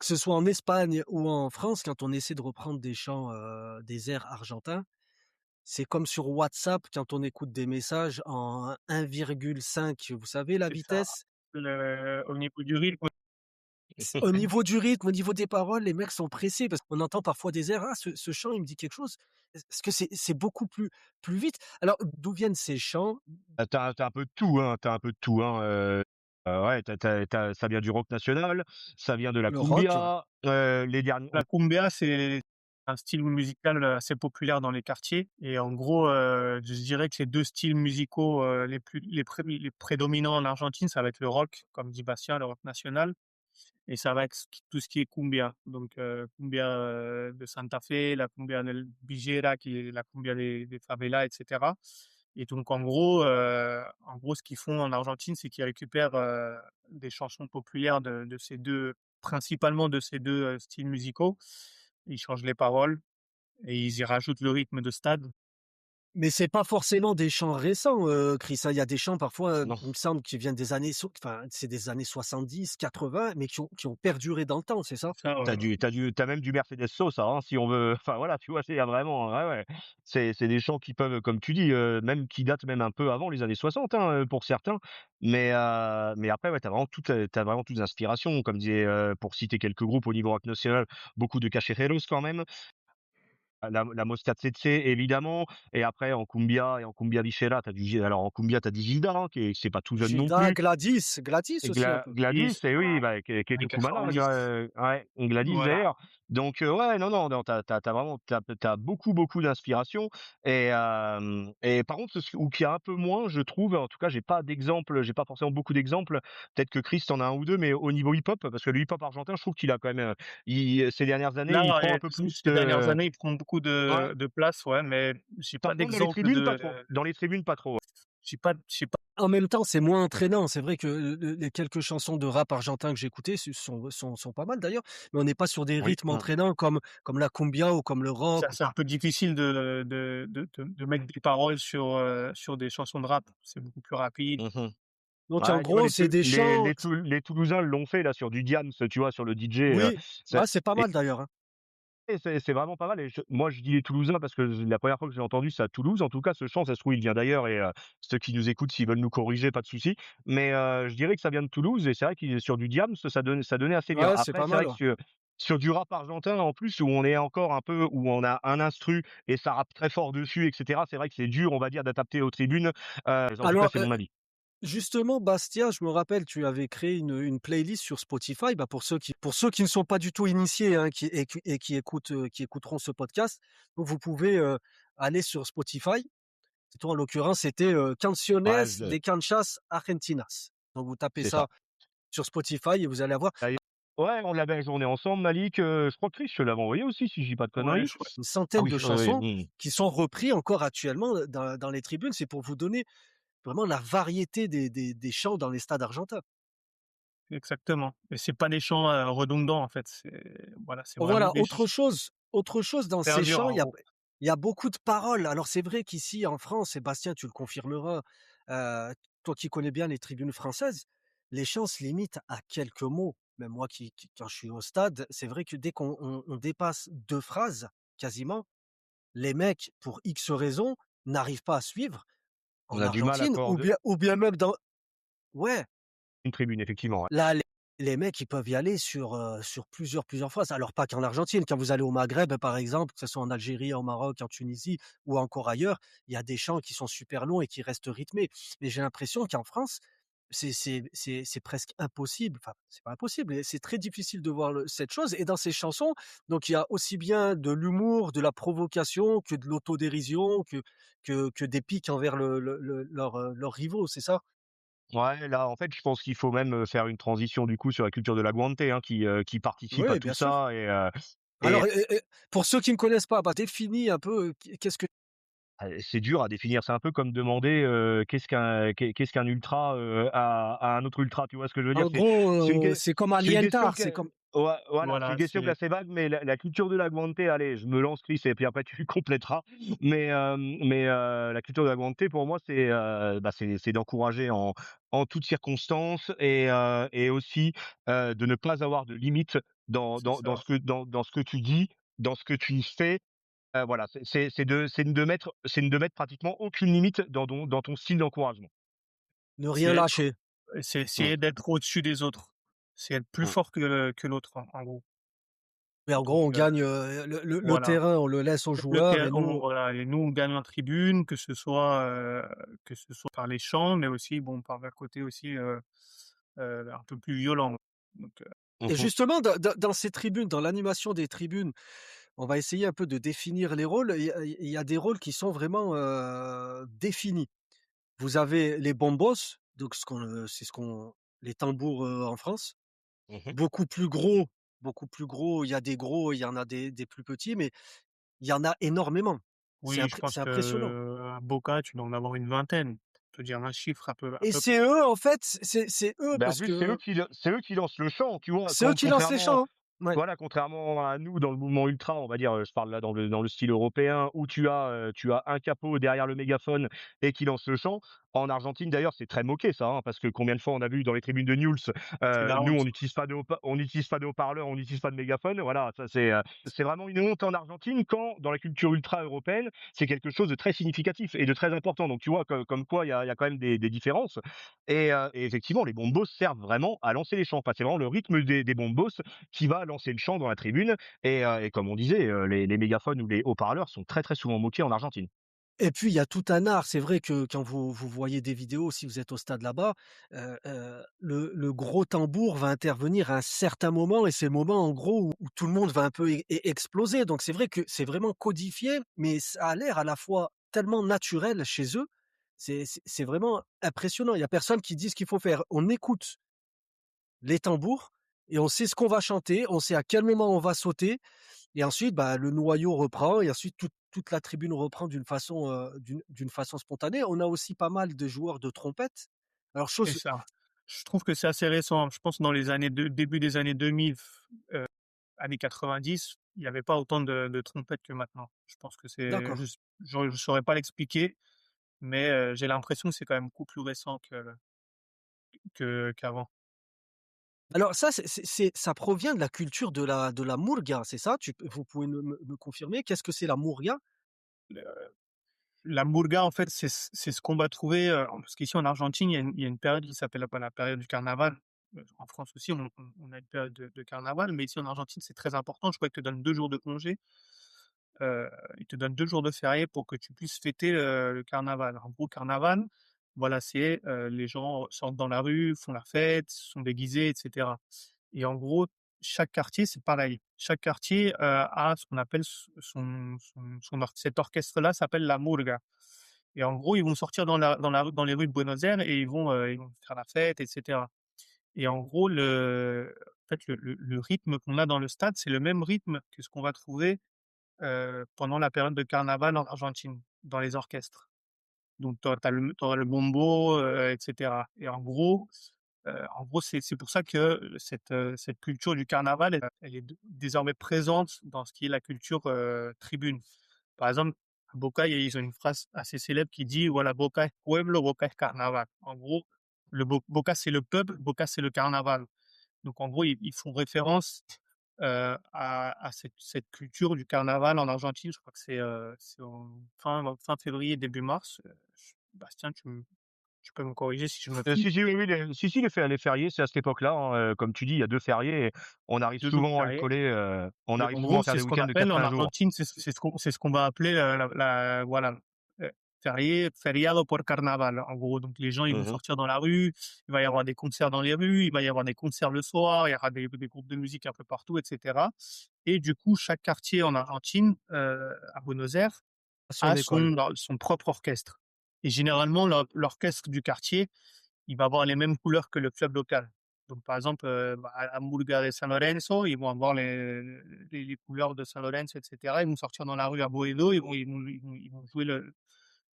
ce soit en Espagne ou en France, quand on essaie de reprendre des chants, des airs argentins, c'est comme sur WhatsApp quand on écoute des messages en 1,5, vous savez la C'est ça. vitesse? Au niveau du rythme, Au niveau du rythme, au niveau des paroles, les mecs sont pressés parce qu'on entend parfois des airs: «Ah ce chant il me dit quelque chose». Est-ce que c'est beaucoup plus vite? Alors d'où viennent ces chants? Tu as un peu de tout, hein, tu un peu de tout, hein, ouais, tu ça vient du rock national, ça vient de la Le rock, ouais. cumbia, les derniers la cumbia, c'est un style musical assez populaire dans les quartiers et en gros, je dirais que les 2 styles musicaux, les prédominants en Argentine, ça va être le rock, comme dit Bastien, le rock national et ça va être tout ce qui est cumbia. Donc, cumbia, de Santa Fe, la cumbia del Villera qui est la cumbia des favelas et cetera et donc en gros, ce qu'ils font en Argentine, c'est qu'ils récupèrent, des chansons populaires de ces 2 principalement de ces 2 styles musicaux. Ils changent les paroles et ils y rajoutent le rythme de stade. Mais c'est pas forcément des chants récents, Chris, hein. Il y a des chants parfois, non. il me semble qui viennent des années enfin c'est des années 70-80 mais qui ont perduré dans le temps, c'est ça? Ça, ouais, ouais. T'as même du Mercedes Sosa, hein, si on veut, enfin voilà, tu vois? C'est il y a vraiment, ouais, ouais. C'est des chants qui peuvent, comme tu dis, même qui datent même un peu avant les années 60, hein, pour certains. Mais après, ouais, tu vraiment toutes les inspirations, comme disait, pour citer quelques groupes au niveau rock national, beaucoup de Callejeros quand même. La Mosca Tsetse évidemment, et après en cumbia villera, alors en cumbia, tu as du Gilda, hein, c'est pas tout jeune non Gilda, plus. Gladys Et aussi un peu. Gladys, Gladys, et oui, bah, qui est années tucumana, 90. ouais, Gladys Voilà. d'ailleurs. Donc ouais, non, non, non, tu vraiment tu beaucoup, beaucoup d'inspiration, et par contre, ce ou qu'il y a un peu moins, je trouve, en tout cas, j'ai pas forcément beaucoup d'exemples. Peut-être que Chris en a un ou 2, mais au niveau hip-hop, parce que le hip-hop argentin, je trouve qu'il a quand même, ces dernières années, il Là, prend un peu plus ces dernières de années, il prend beaucoup ouais, de place, ouais, mais j'ai pas par contre, dans les d'exemple tribunes, pas de trop. Dans les tribunes, pas trop. j'ai pas En même temps, c'est moins entraînant. C'est vrai que les quelques chansons de rap argentin que j'ai écoutées sont pas mal d'ailleurs, mais on n'est pas sur des Oui, rythmes entraînants comme la cumbia ou comme le rock. c'est un peu difficile de mettre des paroles sur des chansons de rap. C'est beaucoup plus rapide. mmh. Donc en Ouais, tu vois, gros, c'est des chants. les Toulousains l'ont fait là sur du Diams, tu vois, sur le DJ, Oui, ça ouais, c'est pas et mal d'ailleurs, hein. c'est vraiment pas mal, et moi je dis les Toulousains parce que la première fois que j'ai entendu, c'est à Toulouse. En tout cas, ce chant, ça se trouve, il vient d'ailleurs, et ceux qui nous écoutent, s'ils veulent nous corriger, pas de souci. Mais je dirais que ça vient de Toulouse, et c'est vrai qu'il est sur du Diams, ça donnait assez bien. Ouais, c'est Après, pas c'est vrai mal, que ouais. sur du rap argentin, en plus, où on est encore un peu où on a un instru et ça rappe très fort dessus, et cetera, c'est vrai que c'est dur, on va dire, d'adapter aux tribunes. En tout cas, Alors, c'est mon avis. justement, Bastia, je me rappelle, tu avais créé une playlist sur Spotify. Bah, pour ceux qui ne sont pas du tout initiés, hein, qui écouteront ce podcast, donc vous pouvez aller sur Spotify. Toi, en l'occurrence, c'était Canciones Ouais, de Canchas Argentinas. Donc vous tapez c'est ça ça. sur Spotify et vous allez avoir D'ailleurs ouais, on l'avait journée ensemble, Malik, je crois que Chris, je te l'avais envoyé aussi, si je dis pas de Ouais, conneries. je crois. une Ah centaine oui, de ouais, chansons qui sont repris encore actuellement dans les tribunes. C'est pour vous donner vraiment la variété des chants dans les stades argentins. Exactement. Et c'est pas des chants, redondants, en fait. Voilà, c'est vraiment Voilà, des ch autre chose dans ces perdure, chants, en gros. il y a beaucoup de paroles. Alors c'est vrai qu'ici en France, Sébastien, tu le confirmeras, toi qui connais bien les tribunes françaises, les chants se limitent à quelques mots. Même moi qui quand je suis au stade, c'est vrai que dès qu'on dépasse 2 phrases, quasiment, les mecs, pour X raisons, n'arrivent pas à suivre On en a du mal à Argentine coord ou bien même dans ouais, une tribune effectivement, ouais. là, les mecs, ils peuvent y aller sur plusieurs fois. Alors pas qu'en Argentine, quand vous allez au Maghreb, par exemple, que ce soit en Algérie, au Maroc, en Tunisie ou encore ailleurs, il y a des chants qui sont super longs et qui restent rythmés. Mais j'ai l'impression qu'en France, c'est presque impossible. Enfin, c'est pas impossible, mais c'est très difficile de voir cette chose. Et dans ces chansons, donc il y a aussi bien de l'humour, de la provocation, que de l'autodérision, que des piques envers leurs rivaux, c'est ça? Ouais, là, en fait, je pense qu'il faut même, faire une transition du coup sur la culture de la guante, hein, qui participe à Oui, tout bien sûr. ça et Alors, pour ceux qui ne connaissent pas, bah, définis un peu, qu'est-ce que c'est dur à définir. C'est un peu comme demander, qu'est-ce qu'un ultra, à un autre ultra, tu vois ce que je veux dire? en gros, C'est une c'est comme c'est une question Alientar, qui c'est est comme ouais, voilà, c'est Voilà, une question qui est c'est assez vague, mais la culture de la guante, allez, je me lance Chris et puis après tu compléteras. La culture de la guante pour moi, c'est d'encourager en toutes circonstances et aussi, de ne pas avoir de limite c'est ça. dans ce que tu dis, dans ce que tu fais. Voilà, c'est de mettre pratiquement aucune limite dans ton style d'encouragement. ne rien C'est être lâcher. c'est Mmh, essayer d'être au-dessus des autres. C'est être plus mmh. fort que l'autre, en gros. Mais en Donc gros, on gagne, le voilà. terrain, on le laisse aux Le joueurs et terrain, nous voilà, et nous, on gagne en tribune, que ce soit par les chants, mais aussi, bon, par le côté aussi, un peu plus violent. Donc et Mmh. justement dans ces tribunes, dans l'animation des tribunes, on va essayer un peu de définir les rôles. Il y a des rôles qui sont vraiment, définis. Vous avez les bombos, donc c'est ce qu'on les tambours, en France. Mmh. Beaucoup plus gros, beaucoup plus gros. Il y a des gros, il y en a des plus petits, mais il y en a énormément. oui, je pense C'est impressionnant qu'à Boca, tu dois en avoir une vingtaine. Pour te dire un chiffre à et peu c'est eux, en fait, c'est eux Ben, en parce plus, que c'est eux qui lancent le chant, tu vois? c'est eux qui lancent les Contrairement chants, hein. Ouais, voilà, contrairement à nous dans le mouvement ultra, on va dire, je parle là dans le style européen où tu as un capot derrière le mégaphone et qui lance le chant. En Argentine d'ailleurs, c'est très moqué ça, hein, parce que combien de fois on a vu dans les tribunes de Newell's, c'est la nous honte. on n'utilise pas de haut-parleurs, on n'utilise pas de mégaphone. Voilà, ça c'est vraiment une honte en Argentine quand dans la culture ultra européenne, c'est quelque chose de très significatif et de très important. Donc tu vois comme quoi il y a quand même des différences et effectivement les bombos servent vraiment à lancer les chants. Enfin, c'est vraiment le rythme des bombos qui va lancer le chant dans la tribune et comme on disait, les mégaphones ou les haut-parleurs sont très, très souvent moqués en Argentine. et puis il y a tout un art. C'est vrai que quand vous voyez des vidéos, si vous êtes au stade là-bas, le gros tambour va intervenir à un certain moment et c'est le moment en gros où tout le monde va un peu exploser. Donc c'est vrai que c'est vraiment codifié, mais ça a l'air à la fois tellement naturel chez eux. C'est vraiment impressionnant. Il y a personne qui dit ce qu'il faut faire. On écoute les tambours et on sait ce qu'on va chanter, on sait à quel moment on va sauter et ensuite, bah, le noyau reprend et ensuite toute la tribune reprend d'une façon spontanée. On a aussi pas mal de joueurs de trompette. Alors C'est chose ça. Je trouve que c'est assez récent. Je pense dans les années début des années 2000, années 90, il y avait pas autant de trompettes que maintenant. Je pense que c'est d'accord. juste je saurais pas l'expliquer, mais j'ai l'impression que c'est quand même beaucoup plus récent qu'avant. Alors ça, ça provient de la culture de la murga, c'est ça? Vous pouvez me confirmer? Qu'est-ce que c'est la murga? La murga, en fait, c'est ce qu'on va trouver, parce qu'ici en Argentine, il y a une période qui s'appelle la période du carnaval. En France aussi, on a une période de carnaval, mais ici en Argentine, c'est très important. Je crois qu'ils te donnent 2 jours de congé. Ils te donnent 2 jours de férié pour que tu puisses fêter le carnaval. En gros, carnaval, voilà, c'est, les gens sortent dans la rue, font la fête, sont déguisés et cetera et en gros, chaque quartier, c'est pareil. Chaque quartier, a ce qu'on appelle cet orchestre-là s'appelle la murga et en gros, ils vont sortir dans les rues de Buenos Aires et ils vont faire la fête et cetera et en gros, en fait, le rythme qu'on a dans le stade, c'est le même rythme que ce qu'on va trouver pendant la période de carnaval en Argentine, dans les orchestres. Donc tu auras le bombo, et cetera et en gros, c'est pour ça que cette culture du carnaval, elle est désormais présente dans ce qui est la culture, tribune. Par exemple, à Boca, ils ont une phrase assez célèbre qui dit: «Voilà, Boca es pueblo, Boca es carnaval». En gros, Boca, c'est le peuple, Boca, c'est le carnaval. Donc en gros, ils font référence, à cette culture du carnaval en Argentine. Je crois que c'est en fin février, début mars. Bastien, tu peux me corriger si je me trompe. Si, si, oui, oui, les fériés, c'est à cette époque-là, hein, comme tu dis, il y a 2 fériés et on arrive 2 jours souvent à le fériés. coller, on Et arrive en souvent gros, à faire c'est des ce qu'on week-ends de appelle en 4-5 jours. Argentine, c'est ce qu'on va appeler voilà, férié, feriado por carnaval, en gros. Donc les gens, ils vont Mmh. sortir dans la rue, il va y avoir des concerts dans les rues, il va y avoir des concerts le soir, il y aura des groupes de musique un peu partout, et cetera. Et du coup, chaque quartier en Argentine, à Buenos Aires, Son a école. son propre orchestre. Et généralement, l'orchestre du quartier, il va avoir les mêmes couleurs que le club local. Donc, par exemple, à Hamburger de San Lorenzo, ils vont avoir les couleurs de San Lorenzo, et cetera. Ils vont sortir dans la rue à Boedo, ils vont jouer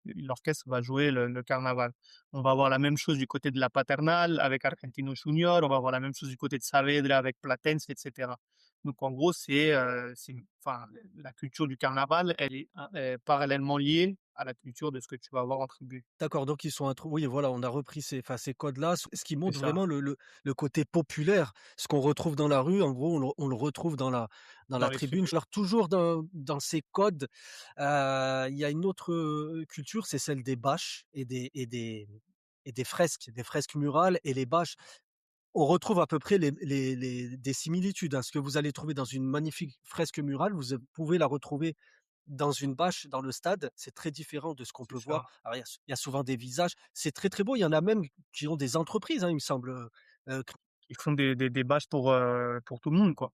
l'orchestre va jouer le carnaval. On va avoir la même chose du côté de la Paternal avec Argentino Junior, on va avoir la même chose du côté de Saavedra avec Platense, et cetera. Donc, en gros, enfin, la culture du carnaval, elle est parallèlement liée à la culture de ce que tu vas avoir en tribu. D'accord, donc ils sont oui, voilà, on a repris ces codes-là, ce qui C'est montre ça, vraiment le côté populaire. Ce qu'on retrouve dans la rue, en gros, on le retrouve dans dans la les tribune. tribus. Alors toujours dans ces codes, il y a une autre, culture, c'est celle des bâches et des fresques murales et les bâches. On retrouve à peu près des similitudes, hein. Ce que vous allez trouver dans une magnifique fresque murale, pouvez la retrouver dans une bâche, dans le stade. C'est très différent de ce qu'on C'est peut voir. ça. Alors il y a souvent des visages, c'est très, très beau. Il y en a même qui ont des entreprises, hein, il me semble, Ils font des bâches pour tout le monde, quoi.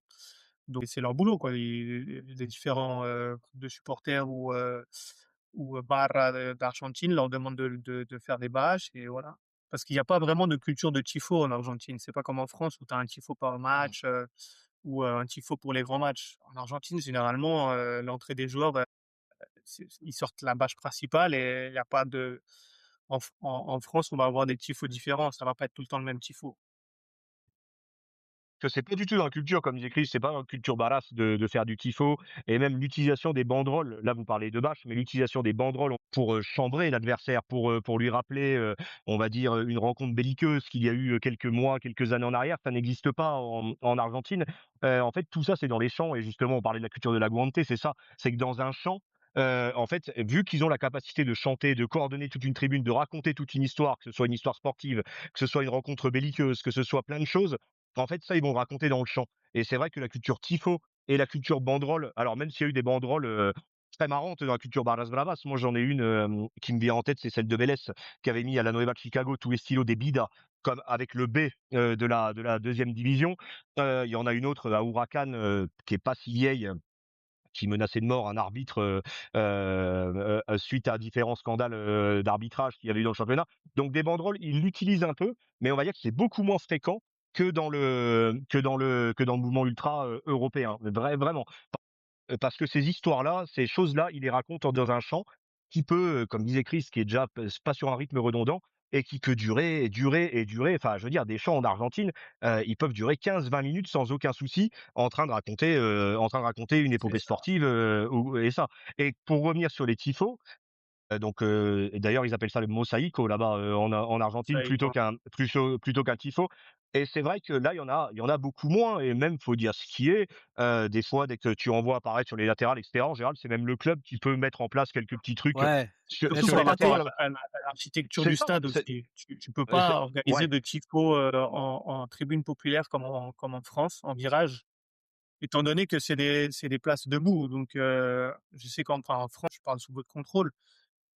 Donc c'est leur boulot, quoi. Les différents, groupes de supporters ou barras d'Argentine leur demandent de faire des bâches et voilà. Parce qu'il y a pas vraiment de culture de tifo en Argentine. C'est pas comme en France où tu as un tifo par match, ou un tifo pour les grands matchs. En Argentine, généralement, l'entrée des joueurs, ils sortent la bâche principale et il y a pas de en France, on va avoir des tifos différents, ça va pas être tout le temps le même tifo. Que c'est pas du tout dans la culture, comme disait Chris, c'est pas dans la culture badass de faire du tifo et même l'utilisation des banderoles. Là, vous parlez de bâches, mais l'utilisation des banderoles pour chambrer l'adversaire, pour lui rappeler, on va dire, une rencontre belliqueuse qu'il y a eu quelques mois, quelques années en arrière, ça n'existe pas en Argentine. En fait, tout ça, c'est dans les champs et justement, on parlait de la culture de la guante, c'est ça. C'est que dans un champ, en fait, vu qu'ils ont la capacité de chanter, de coordonner toute une tribune, de raconter toute une histoire, que ce soit une histoire sportive, que ce soit une rencontre belliqueuse, que ce soit plein de choses, en fait, ça, ils vont le raconter dans le chant. Et c'est vrai que la culture tifo et la culture banderole, alors même s'il y a eu des banderoles très marrantes dans la culture Barras Bravas, moi j'en ai une qui me vient en tête, c'est celle de Vélez, qui avait mis à la Nueva Chicago tous les stylos des Bidas, comme avec le B de la deuxième division. Il y en a une autre à Huracan qui est pas si vieille, qui menaçait de mort un arbitre suite à différents scandales d'arbitrage qu'il y avait eu dans le championnat. Donc des banderoles, ils l'utilisent un peu, mais on va dire que c'est beaucoup moins fréquent que dans le mouvement ultra européen. Vraiment. Parce que ces histoires-là, ces choses-là, il les raconte dans un chant qui peut, comme disait Chris, qui est déjà pas sur un rythme redondant et qui peut durer et durer et durer. Enfin, je veux dire, des chants en Argentine, ils peuvent durer 15-20 minutes sans aucun souci, en train de raconter une C'est épopée ça, sportive et ça. Et pour revenir sur les tifos, donc et d'ailleurs ils appellent ça le mosaico là-bas en Argentine ça y plutôt quoi. qu'un tifo. Et c'est vrai que là il y en a beaucoup moins et même faut dire ce qui est des fois dès que tu en vois apparaître sur les latérales etc. En général c'est même le club qui peut mettre en place quelques petits trucs ouais, sur, même Surtout sur sur les par les rapport latérales. télés. à l'architecture C'est du ça. stade aussi. Tu peux pas organiser Ouais. de tifo, en tribune populaire comme en France, en virage, étant donné que c'est des places debout. Donc, je sais en France, je parle sous votre contrôle.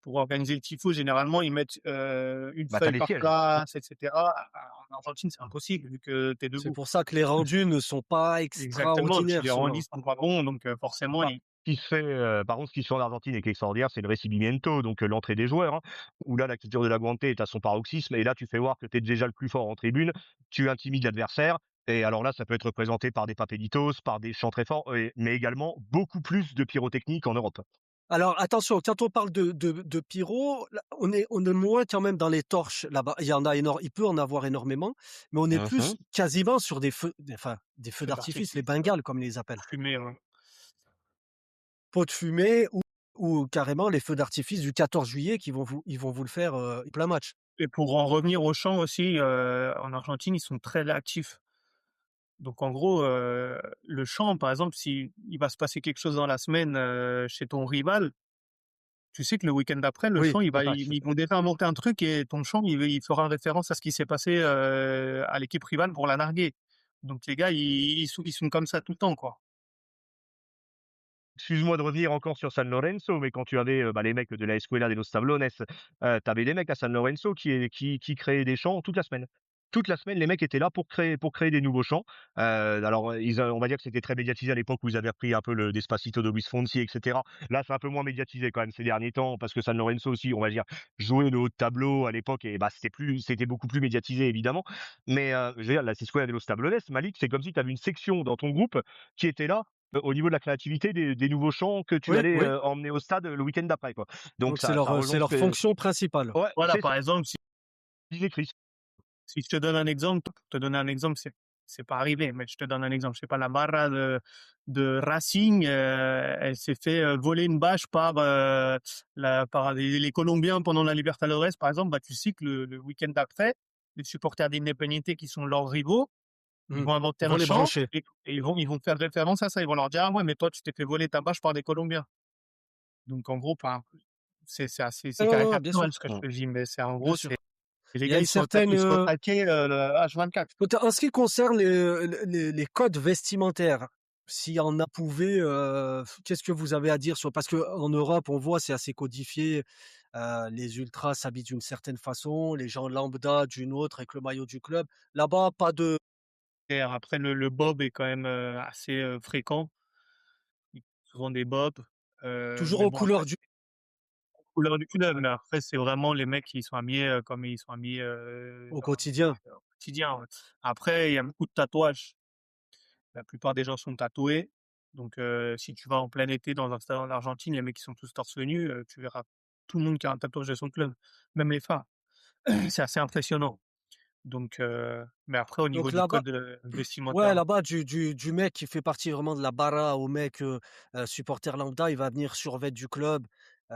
Pour organiser le tifo, généralement, ils mettent, une Bah t'as feuille les par sièges. place, et cetera. En Argentine, c'est impossible vu que tu es C'est debout. pour ça que les rendus ne sont pas Exactement, et puis extraordinaires les souvent. rendis sont pas bons, donc forcément, Par par contre, ce qui se fait en Argentine et qui est extraordinaire, c'est le recibimiento, donc l'entrée des joueurs, hein, où là, la culture de la guante est à son paroxysme, et là, tu fais voir que tu es déjà le plus fort en tribune, tu intimides l'adversaire, et alors là, ça peut être représenté par des papelitos, par des chants très forts, mais également beaucoup plus de pyrotechnique en Europe. Alors attention, quand on parle de pyro, là, on est moins quand même dans les torches là-bas. Il y en a il peut en avoir énormément, mais on est plus Mhm. quasiment sur des feux feu d'artifice, les d'artifice, bengales comme ils les appellent. fumée, ouais. Pots de fumée ou carrément les feux d'artifice du 14 juillet ils vont vous le faire, plein match. Et pour en revenir au chant aussi, en Argentine, ils sont très actifs. Donc en gros, le champ, par exemple, si il va se passer quelque chose dans la semaine, chez ton rival, tu sais que le week-end d'après, le Oui, champ, contact. ils vont déjà inventer un truc et ton champ, il fera référence à ce qui s'est passé, à l'équipe rivale pour la narguer. Donc les gars, ils sont comme ça tout le temps, quoi. Excuse-moi de revenir encore sur San Lorenzo, mais quand tu avais, les mecs de la Escuela de los Tablones, tu avais des mecs à San Lorenzo qui créaient des chants toute la semaine. Toute la semaine, les mecs étaient là pour créer des nouveaux chants. Alors, on va dire que c'était très médiatisé à l'époque où ils avaient repris un peu le Despacito de Luis Fonsi, et cetera. Là, c'est un peu moins médiatisé quand même ces derniers temps, parce que San Lorenzo aussi, on va dire, jouait le haut de tableau à l'époque et bah, c'était beaucoup plus médiatisé évidemment. Mais, je veux dire, la Escuela de los Tablones, Malik, c'est comme si tu avais une section dans ton groupe qui était là au niveau de la créativité des nouveaux chants que tu Oui, allais, oui. emmener au stade, le week-end d'après, quoi. Donc Donc c'est ça c'est rejoint ce leur que fonction principale. ouais, Voilà, c'est ça, par exemple, disait Chris. si je te donne un exemple, pour te donner un exemple, c'est pas arrivé, mais je te donne un exemple. Je sais pas, la barra de Racing, elle s'est fait voler une bâche par les Colombiens pendant la Libertadores, par exemple. Bah, tu sais que le week-end d'après, les supporters d'Independiente qui sont leurs rivaux, ils Mmh. vont inventer Ils vont un les chant brancher. et ils vont faire référence à ça. Ils vont leur dire, ah ouais, mais toi, tu t'es fait voler ta bâche par des Colombiens. Donc, en gros, enfin, c'est Ouais, ouais, bien caricatural sûr, ce que je Mmh. te dis, mais c'est en bien gros, sûr. les Il y a gars, une certaine, ils sont au taquet, H24. en ce qui concerne les codes vestimentaires, s'il y en a pouvait, qu'est-ce que vous avez à dire sur parce qu'en Europe, on voit, c'est assez codifié, les ultras s'habillent d'une certaine façon, les gens lambda d'une autre avec le maillot du club. Là-bas, pas de Et après le bob est quand même, assez, fréquent. Souvent des bobs, toujours mais aux bon après couleurs du couleur du club, mais après c'est vraiment les mecs qui sont habillés, comme ils sont habillés, au dans quotidien. au quotidien, ouais. Après il y a beaucoup de tatouages. La plupart des gens sont tatoués, donc si tu vas en plein été dans un stade en Argentine, les mecs qui sont tous torse nu, tu verras tout le monde qui a un tatouage de son club, même les femmes. C'est assez impressionnant. Donc mais après au niveau Donc du là-bas code, ouais, vestimentaire, là-bas, du mec qui fait partie vraiment de la bara au mec, supporter lambda, il va venir survêt du club.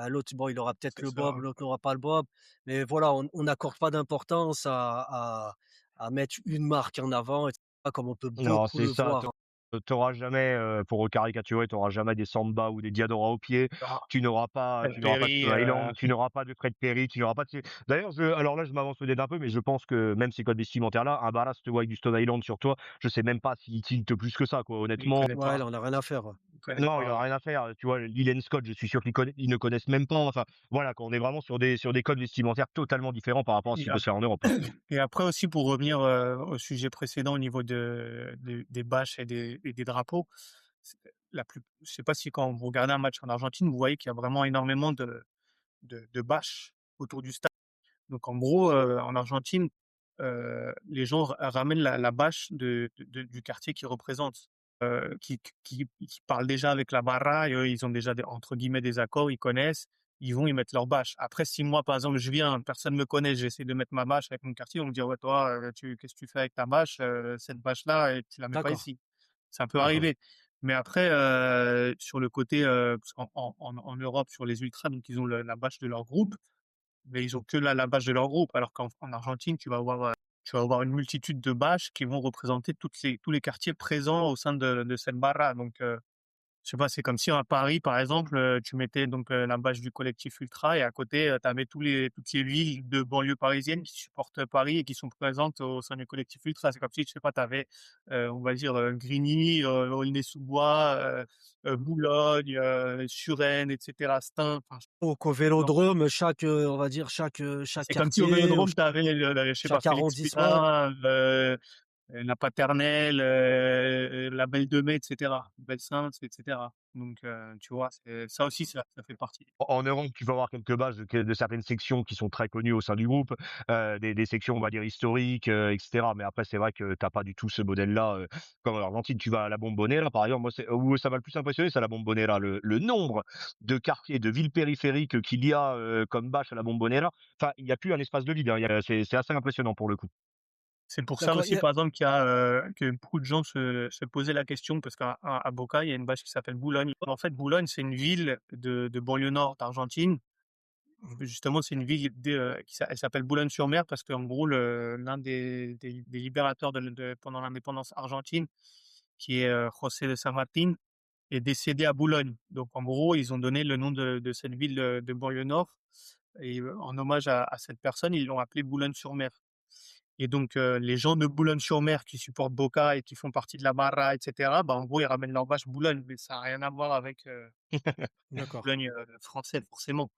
L'autre, bon, il aura peut-être c'est le ça, bob, l'autre n'aura pas le bob. Mais voilà, on n'accorde pas d'importance à mettre une marque en avant et cetera, comme on peut Non, beaucoup c'est le ça, voir. tu auras jamais, pour caricaturer, tu auras jamais des Samba ou des Diadora aux pieds. Fred Tu n'auras pas de Perry, Stone Island, tu n'auras pas de Fred Perry, tu n'auras pas de d'ailleurs, alors là, je m'avance peut-être un peu, mais je pense que même ces codes vestimentaires-là, un Barras te voit avec du Stone Island sur toi, je sais même pas s'il tilte plus que ça, quoi, il honnêtement. connaît Ouais, pas, là, on a rien à faire, ouais. il connaît Non, il pas. a rien à faire, tu vois? Lil Scott, je suis sûr ils ne connaissent même pas, enfin, voilà, quoi, on est vraiment sur des codes vestimentaires totalement différents par rapport à ce Et qui peut ap se faire en Europe, hein. et après aussi pour revenir, au sujet précédent au niveau des bâches et des drapeaux, c'est je sais pas si quand vous regardez un match en Argentine, vous voyez qu'il y a vraiment énormément de bâches autour du stade. Donc en gros, en Argentine, les gens ramènent la bâche du quartier qu'ils représentent. Qui parlent déjà avec la barra et eux, ils ont déjà des entre guillemets «des accords», ils connaissent, ils vont y mettre leur bâche. Après, si moi, par exemple, je viens, personne me connaît, j'essaie de mettre ma bâche avec mon quartier, on me dit: «Ouais, toi, qu'est-ce que tu fais avec ta bâche? Cette bâche-là et tu la mets pas D'accord. ici». Ça peut Mmh. arriver. Mais après, sur le côté, parce qu'en Europe, sur les ultras, donc ils ont la bâche de leur groupe, mais ils ont que la bâche de leur groupe. Alors qu'en Argentine, tu vas avoir une multitude de bâches qui vont représenter tous les quartiers présents au sein de cette barra. Donc, je sais pas, c'est comme si à Paris, par exemple, tu mettais donc la bâche du collectif ultra et à côté, tu avais toutes les villes de banlieue parisienne qui supportent Paris et qui sont présentes au sein du collectif ultra. C'est comme si, je sais pas, tu avais, on va dire, Grigny, Aulnay-sous-Bois, Boulogne, Suresnes et cetera, Stein, enfin, Qu'au non. Vélodrome, on va dire chaque C'est comme si au quartier ou Vélodrome, tu avais je sais pas, chaque Félix arrondissement. Pétain, la Paternelle, la Belle de Mai, et cetera, Bellesainte, et cetera. Donc, tu vois, c'est ça aussi, ça fait partie. En Europe, tu vas avoir quelques bases de certaines sections qui sont très connues au sein du groupe, des sections, on va dire, historiques, et cetera. Mais après, c'est vrai que tu as pas du tout ce modèle-là, comme en Argentine. Tu vas à la Bombonera, par exemple, moi, c'est où ça m'a le plus impressionné, c'est à la Bombonera. Le nombre de quartiers, de villes périphériques qu'il y a, comme bâche à la Bombonera, enfin, il y a plus un espace de vide, hein. C'est assez impressionnant pour le coup. C'est pour ça D'accord, il aussi, y a par exemple, que beaucoup de gens se posaient la question parce qu'à Boca, il y a une bâche qui s'appelle Boulogne. En fait, Boulogne, c'est une ville de banlieue nord d'Argentine Justement, c'est une ville elle s'appelle Boulogne-sur-Mer parce qu'en gros, l'un des libérateurs pendant l'indépendance argentine, qui est José de San Martín, est décédé à Boulogne. Donc, en gros, ils ont donné le nom de cette ville de banlieue nord. Et en hommage à cette personne, ils l'ont appelée Boulogne-sur-Mer. Et donc, les gens de Boulogne-sur-Mer qui supportent Boca et qui font partie de la Barra, etc., bah, en gros, ils ramènent leur vache Boulogne, mais ça n'a rien à voir avec D'accord. Boulogne français, forcément.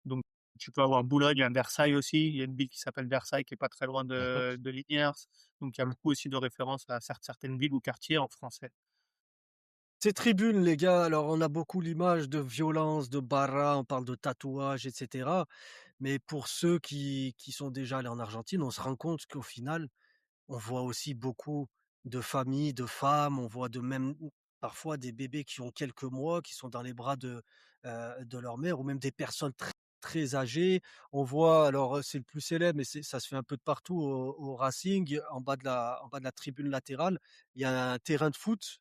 Donc, tu peux avoir Boulogne à Versailles aussi. Il y a une ville qui s'appelle Versailles qui est pas très loin Mmh. de Liniers. Donc, il y a beaucoup aussi de références à certaines villes ou quartiers en français. Ces tribunes, les gars, alors on a beaucoup l'image de violence, de bara, on parle de tatouages, et cetera. Mais pour ceux qui sont déjà allés en Argentine, on se rend compte qu'au final, on voit aussi beaucoup de familles, de femmes, on voit de même parfois des bébés qui ont quelques mois, qui sont dans les bras de leur mère ou même des personnes très âgées. On voit alors, c'est le plus célèbre, mais ça se fait un peu de partout au Racing, en bas de la tribune latérale, il y a un terrain de foot,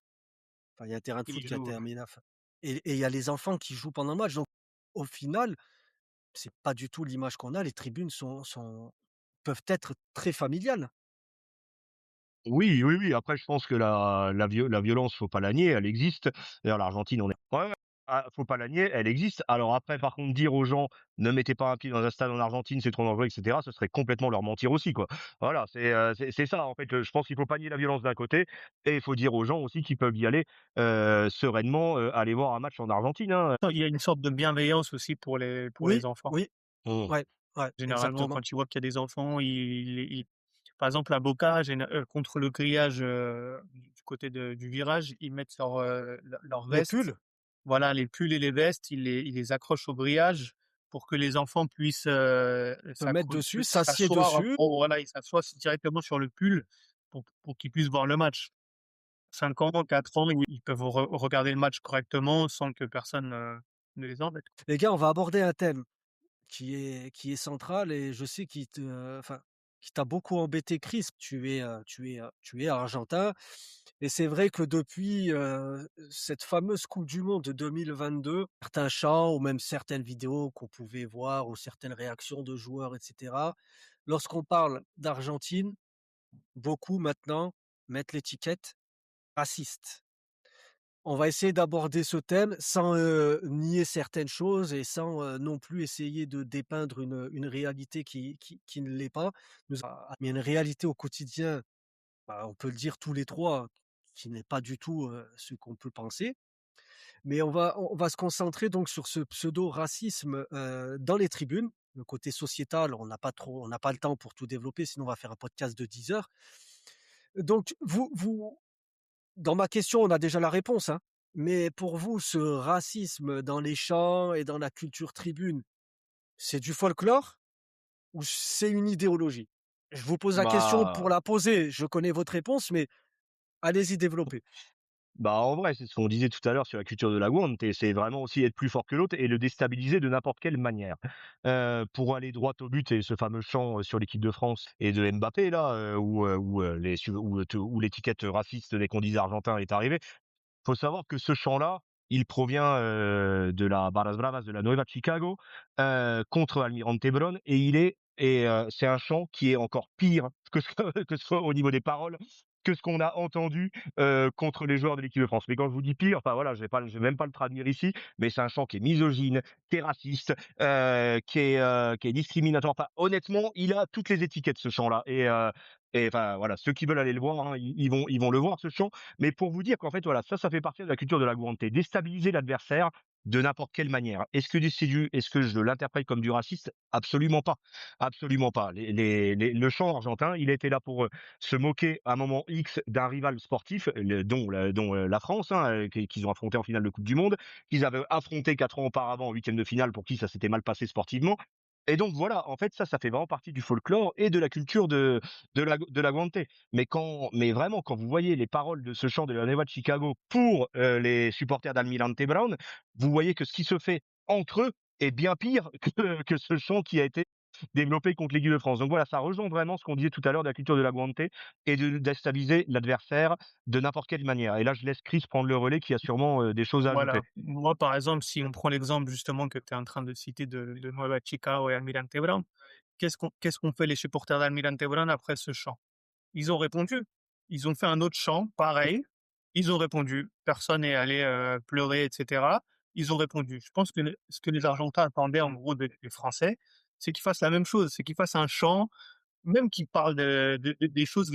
enfin, il y a un terrain de Ils foot y qui a jouent, été aménagé, enfin, et il y a les enfants qui jouent pendant le match, donc au final, c'est pas du tout l'image qu'on a. Les tribunes peuvent être très familiales. Oui, oui, oui. Après, je pense que la violence, faut pas la nier, elle existe. D'ailleurs, l'Argentine, on est ouais, ouais. Ah, faut pas la nier, elle existe. Alors après, par contre, dire aux gens: «Ne mettez pas un pied dans un stade en Argentine, c'est trop dangereux» et cetera, ce serait complètement leur mentir aussi, quoi. Voilà, c'est ça, en fait, je pense qu'il faut pas nier la violence d'un côté et il faut dire aux gens aussi qu'ils peuvent y aller, sereinement, aller voir un match en Argentine, hein. il y a une sorte de bienveillance aussi pour Oui, les enfants. oui, Mmh. ouais, ouais, Généralement, exactement. quand tu vois qu'il y a des enfants, par exemple, à Boca, contre le grillage, du côté du virage, ils mettent leur Les veste. pulls, Voilà, les pulls et les vestes, ils les accrochent au grillage pour que les enfants puissent, se mettre dessus, s'assied s'asseoir. dessus. Oh voilà, ils s'assoient directement sur le pull pour qu'ils puissent voir le match. 5 ans, 4 ans, ils peuvent regarder le match correctement sans que personne, ne les embête. Les gars, on va aborder un thème qui est central et je sais qui t'a beaucoup embêté, Chris. Tu es argentin et c'est vrai que depuis, cette fameuse coupe du monde de 2022, certains chants ou même certaines vidéos qu'on pouvait voir ou certaines réactions de joueurs et cetera, lorsqu'on parle d'Argentine, beaucoup maintenant mettent l'étiquette raciste. On va essayer d'aborder ce thème sans, nier certaines choses et sans, non plus essayer de dépeindre une réalité qui ne l'est pas. Mais une réalité au quotidien, bah, on peut le dire tous les 3, qui n'est pas du tout, ce qu'on peut penser. Mais on va se concentrer donc sur ce pseudo-racisme, dans les tribunes. Le côté sociétal, on n'a pas le temps pour tout développer, sinon on va faire un podcast de 10 heures. Donc dans ma question, on a déjà la réponse, hein. Mais pour vous, ce racisme dans les chants et dans la culture tribune, c'est du folklore ou c'est une idéologie? Je vous pose la question pour Bah la poser. Je connais votre réponse, mais allez-y, développez. Bah, en vrai, c'est ce qu'on disait tout à l'heure sur la culture de la Guante, c'est vraiment aussi être plus fort que l'autre et le déstabiliser de n'importe quelle manière. Pour aller droit au but et ce fameux chant, sur l'équipe de France et de Mbappé là, où l'étiquette raciste dès qu'on disait argentin est arrivée. Faut savoir que ce chant-là, il provient, de la Barras Bravas de la Nueva Chicago, contre Almirante Brown c'est un chant qui est encore pire que ce que ce soit au niveau des paroles, que ce qu'on a entendu, contre les joueurs de l'équipe de France. Mais quand je vous dis pire, enfin voilà, je vais même pas le traduire ici, mais c'est un chant qui est misogyne, qui est raciste, qui est discriminatoire. Enfin, honnêtement, il a toutes les étiquettes ce chant-là et enfin voilà, ceux qui veulent aller le voir, hein, ils vont le voir ce chant. Mais pour vous dire qu'en fait, voilà, ça fait partie de la culture de la Guante. Déstabiliser l'adversaire de n'importe quelle manière. Est-ce que je l'interprète comme du raciste? Absolument pas. Absolument pas. Le chant argentin, il était là pour se moquer à un moment X d'un rival sportif, dont la France, hein, qu'ils ont affronté en finale de Coupe du Monde, qu'ils avaient affronté 4 ans auparavant en huitième de finale pour qui ça s'était mal passé sportivement. Et donc voilà, en fait, ça fait vraiment partie du folklore et de la culture de la Guante. Mais vraiment, quand vous voyez les paroles de ce chant de la Neva de Chicago pour les supporters d'Almirante Brown, vous voyez que ce qui se fait entre eux est bien pire que ce chant qui a été développé contre l'équipe de France. Donc voilà, ça rejoint vraiment ce qu'on disait tout à l'heure de la culture de la Guante et de déstabiliser l'adversaire de n'importe quelle manière. Et là, je laisse Chris prendre le relais qui a sûrement, des choses à ajouter. Voilà. Moi, par exemple, si on prend l'exemple justement que tu es en train de citer de Nueva Chicago et Almirante Brown, qu'est-ce qu'ont fait les supporters d'Almirante Brown après ce chant? Ils ont répondu. Ils ont fait un autre chant, pareil. Ils ont répondu. Personne n'est allé pleurer, etc. Ils ont répondu. Je pense que ce que les Argentins attendaient en gros des Français, c'est qu'ils fassent la même chose, c'est qu'ils fassent un chant, même qui parle des choses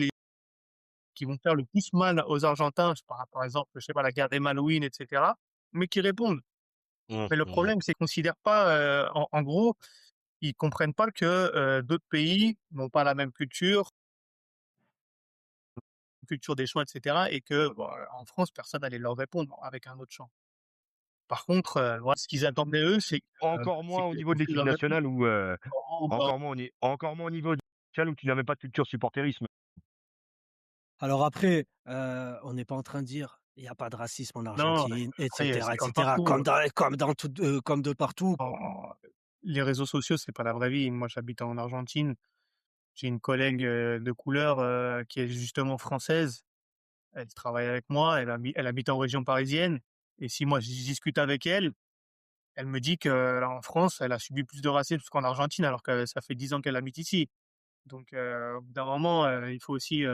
qui vont faire le plus mal aux Argentins, par exemple, je sais pas, la guerre des Malouines, etc., mais qui répondent. Mmh, Mais le mmh. problème, c'est qu'ils considèrent pas, en gros, ils comprennent pas que d'autres pays n'ont pas la même culture des chants, etc., et que bon, en France, personne n'allait leur répondre avec un autre chant. Par contre, voilà, ce qu'ils attendaient eux, Encore c'est moins au que niveau de qu'ils l'équipe leur répondent. nationale où, Oh, bah, encore moins au niveau national où tu n'as même pas de culture supporterisme. Alors après, on n'est pas en train de dire: «Il y a pas de racisme en non, Argentine» après, c'est et comme cetera, partout. comme de partout. En Les réseaux sociaux, c'est pas la vraie vie. Moi, j'habite en Argentine. J'ai une collègue, de couleur, qui est justement française. Elle travaille avec moi, elle habite en région parisienne, et si moi je discute avec elle, elle me dit qu'en France, elle a subi plus de racisme qu'en Argentine, alors que ça fait 10 ans qu'elle habite ici. Donc au bout d'un moment, il faut aussi,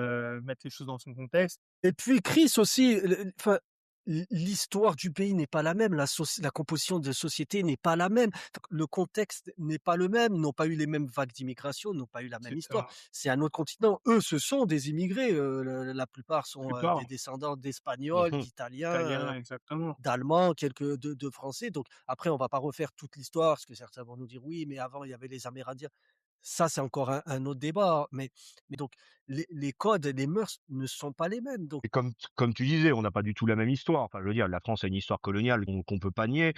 mettre les choses dans son contexte. Et puis Chris aussi, enfin, l'histoire du pays n'est pas la même, la composition de société n'est pas la même, le contexte n'est pas le même, ils n'ont pas eu les mêmes vagues d'immigration, ils n'ont pas eu la même C'est histoire. ça, C'est un autre continent. Eux, ce sont des immigrés, la plupart la sont, des plupart, descendants d'Espagnols, Mmh. d'Italiens, italiens, exactement. d'Allemands, quelques de Français. Donc après, on va pas refaire toute l'histoire, parce que certains vont nous dire: «Oui, mais avant, il y avait les Amérindiens». Ça, c'est encore un autre débat, mais donc les codes et les mœurs ne sont pas les mêmes, donc Et comme tu disais, on n'a pas du tout la même histoire. Enfin, je veux dire, la France a une histoire coloniale qu'on peut pas nier.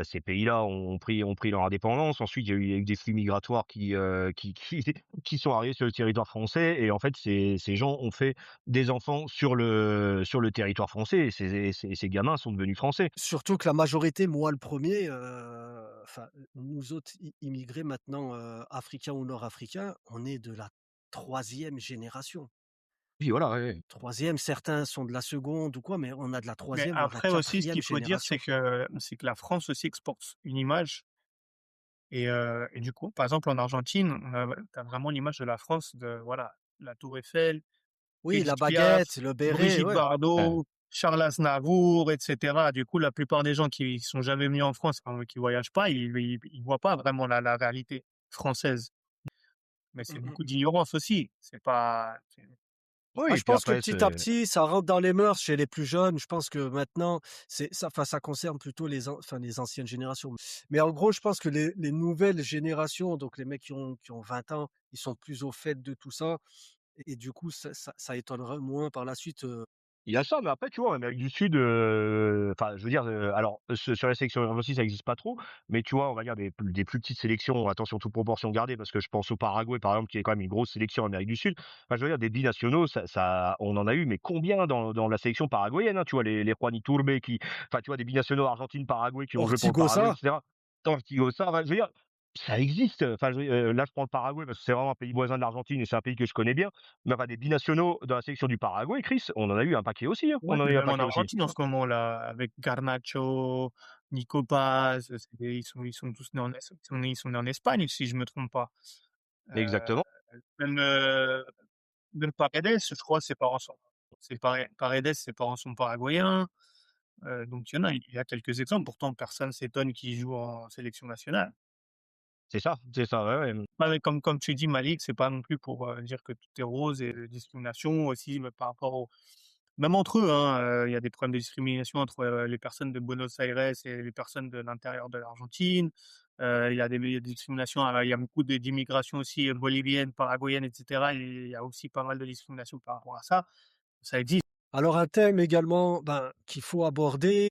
Ces pays-là ont pris leur indépendance. Ensuite, il y a eu des flux migratoires qui sont arrivés sur le territoire français et en fait, ces gens ont fait des enfants sur le territoire français et ces gamins sont devenus français. surtout que la majorité, moi le premier, enfin, nous autres immigrés maintenant, africains ou nord-africains, on est de la troisième génération. Oui, voilà, ouais, ouais. Troisième, certains sont de la seconde ou quoi, mais on a de la Mais troisième, voire la après aussi, ce quatrième qu'il faut dire, génération. c'est que la France aussi exporte une image, et du coup, par exemple, en Argentine, tu as vraiment l'image de la France de, voilà, la tour Eiffel, Oui, la Édith Piaf, baguette, le béret, Brigitte ouais. Bardot, Charles Aznavour, et cetera. Du coup, la plupart des gens qui sont jamais venus en France, enfin, qui voyagent pas, ils voient pas vraiment la réalité française. Mais Mmh c'est mh. beaucoup d'ignorance aussi. C'est pas c'est Ah, Oui, et je puis pense que après petit à c'est petit, ça rentre dans les mœurs chez les plus jeunes. Je pense que maintenant, c'est ça, enfin, ça concerne plutôt les anciennes générations. Mais en gros, je pense que les nouvelles générations, donc les mecs qui ont 20 ans, ils sont plus au fait de tout ça, et du coup, ça étonnera moins par la suite, il y a ça, mais après, tu vois, en Amérique du Sud, enfin, je veux dire, alors, sur la sélection aussi, ça existe pas trop, mais tu vois, on va dire des plus petites sélections, attention, toute proportion gardée, parce que je pense au Paraguay, par exemple, qui est quand même une grosse sélection en Amérique du Sud. Enfin, je veux dire, des binationaux, on en a eu, mais combien dans la sélection paraguayenne, hein, tu vois, les Juan Iturbe enfin, tu vois, des binationaux Argentine-Paraguay qui ont joué pour le Paraguay, Ortigosa. etc. Ortigosa, enfin, je veux dire, ça existe. Enfin, là, je prends le Paraguay parce que c'est vraiment un pays voisin de l'Argentine et c'est un pays que je connais bien. Mais enfin, des binationaux dans la sélection du Paraguay, Chris, on en a eu un paquet aussi, hein. Ouais, On en a puis eu un même en paquet aussi. Argentine en ce moment là, avec Garnacho, Nico Paz, ils sont tous nés ils sont nés en Espagne, si je me trompe pas. Heu, Exactement. même, même Paredes, je crois, ses parents sont paraguayens. Donc il y a quelques exemples. Pourtant personne s'étonne qu'ils jouent en sélection nationale. C'est ça, ouais, ouais. Ouais, mais comme tu dis, Malik, c'est pas non plus pour, dire que tout est rose et discrimination aussi, par rapport au même entre eux, hein, il y a des problèmes de discrimination entre, les personnes de Buenos Aires et les personnes de l'intérieur de l'Argentine. Il y a des discriminations, il y a beaucoup d'immigration aussi, bolivienne, paraguayenne, et cetera, et il y a aussi pas mal de discrimination par rapport à ça. Ça existe. Alors un thème également, ben, qu'il faut aborder,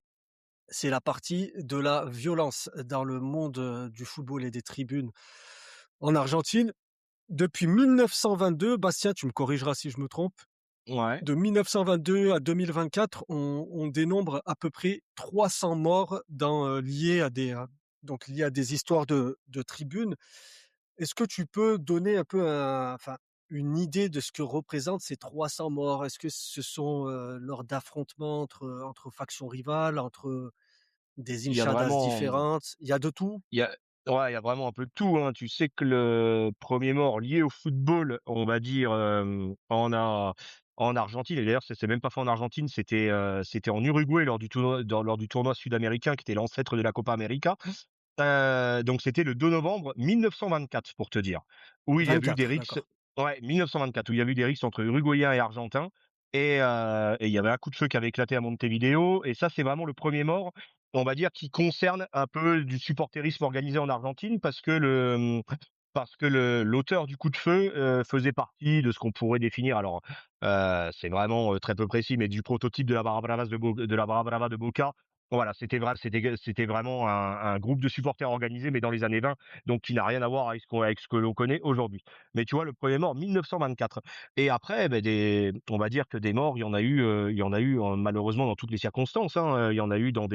c'est la partie de la violence dans le monde, du football et des tribunes en Argentine. Depuis 1922, Bastien, tu me corrigeras si je me trompe, Ouais. de 1922 à 2024, on dénombre à peu près 300 morts liés à des histoires de tribunes. Est-ce que tu peux donner un peu une idée de ce que représentent ces 300 morts? Est-ce que ce sont, lors d'affrontements entre factions rivales, entre des Il y a inchadas vraiment différentes? Il y a de tout? Il y a ouais, il y a vraiment un peu de tout, hein. Tu sais que le premier mort lié au football, on va dire, en Argentine et d'ailleurs ça s'est même pas fait en Argentine, c'était en Uruguay lors du tournoi sud-américain qui était l'ancêtre de la Copa América. Donc c'était le 2 novembre 1924 pour te dire, où il y a eu des 24, rixes d'accord. ouais, 1924, où il y a eu des rixes entre Uruguayens et Argentins et il y avait un coup de feu qui avait éclaté à Montevideo et ça, c'est vraiment le premier mort, on va dire, qui concerne un peu du supporterisme organisé en Argentine parce que le l'auteur du coup de feu, faisait partie de ce qu'on pourrait définir alors, c'est vraiment, très peu précis, mais du prototype de la Barra Brava de Boca. Voilà, c'était vraiment un groupe de supporters organisés, mais dans les années 20, donc qui n'a rien à voir avec ce que l'on connaît aujourd'hui. Mais tu vois, le premier mort, 1924. Et après, beh, on va dire que des morts, il y en a eu, malheureusement dans toutes les circonstances, hein. Il y en a eu dans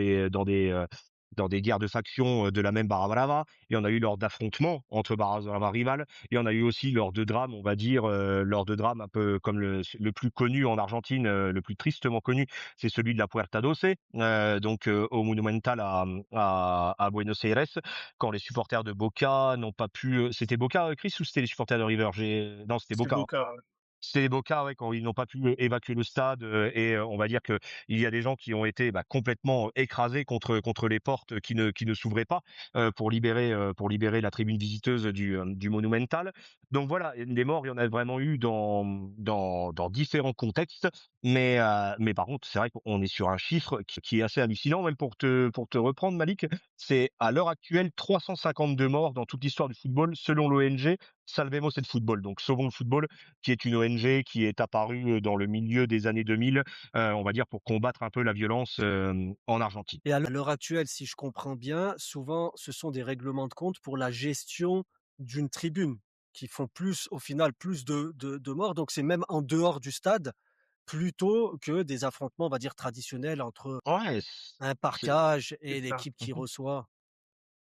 des guerres de factions de la même Barra Brava. Il y en a eu lors d'affrontements entre Barra Brava rivales. Il y en a eu aussi lors de drames, on va dire, lors de drames un peu comme le plus connu en Argentine, le plus tristement connu, c'est celui de la Puerta Doce, au Monumental à Buenos Aires, quand les supporters de Boca n'ont pas pu. C'était Boca, Chris, ou c'était les supporters de River? Non, c'était C'est Boca, hein. Boca, ouais. C'est les Boca, ouais, quand ils n'ont pas pu évacuer le stade on va dire que il y a des gens qui ont été complètement écrasés contre les portes qui ne s'ouvraient pas pour libérer la tribune visiteuse du Monumental. Donc voilà, des morts, il y en a vraiment eu dans différents contextes, mais par contre, c'est vrai qu'on est sur un chiffre qui est assez hallucinant, même pour te reprendre, Malik. C'est à l'heure actuelle 352 morts dans toute l'histoire du football, selon l'ONG Salvemos el Football. Donc Sauvons le football, qui est une ONG qui est apparue dans le milieu des années 2000, on va dire pour combattre un peu la violence en Argentine. Et à l'heure actuelle, si je comprends bien, souvent, ce sont des règlements de compte pour la gestion d'une tribune qui font plus, au final, plus de morts. Donc, c'est même en dehors du stade, plutôt que des affrontements, on va dire, traditionnels entre Ouais, un c'est parquage C'est et ça. l'équipe qui Mmh. reçoit.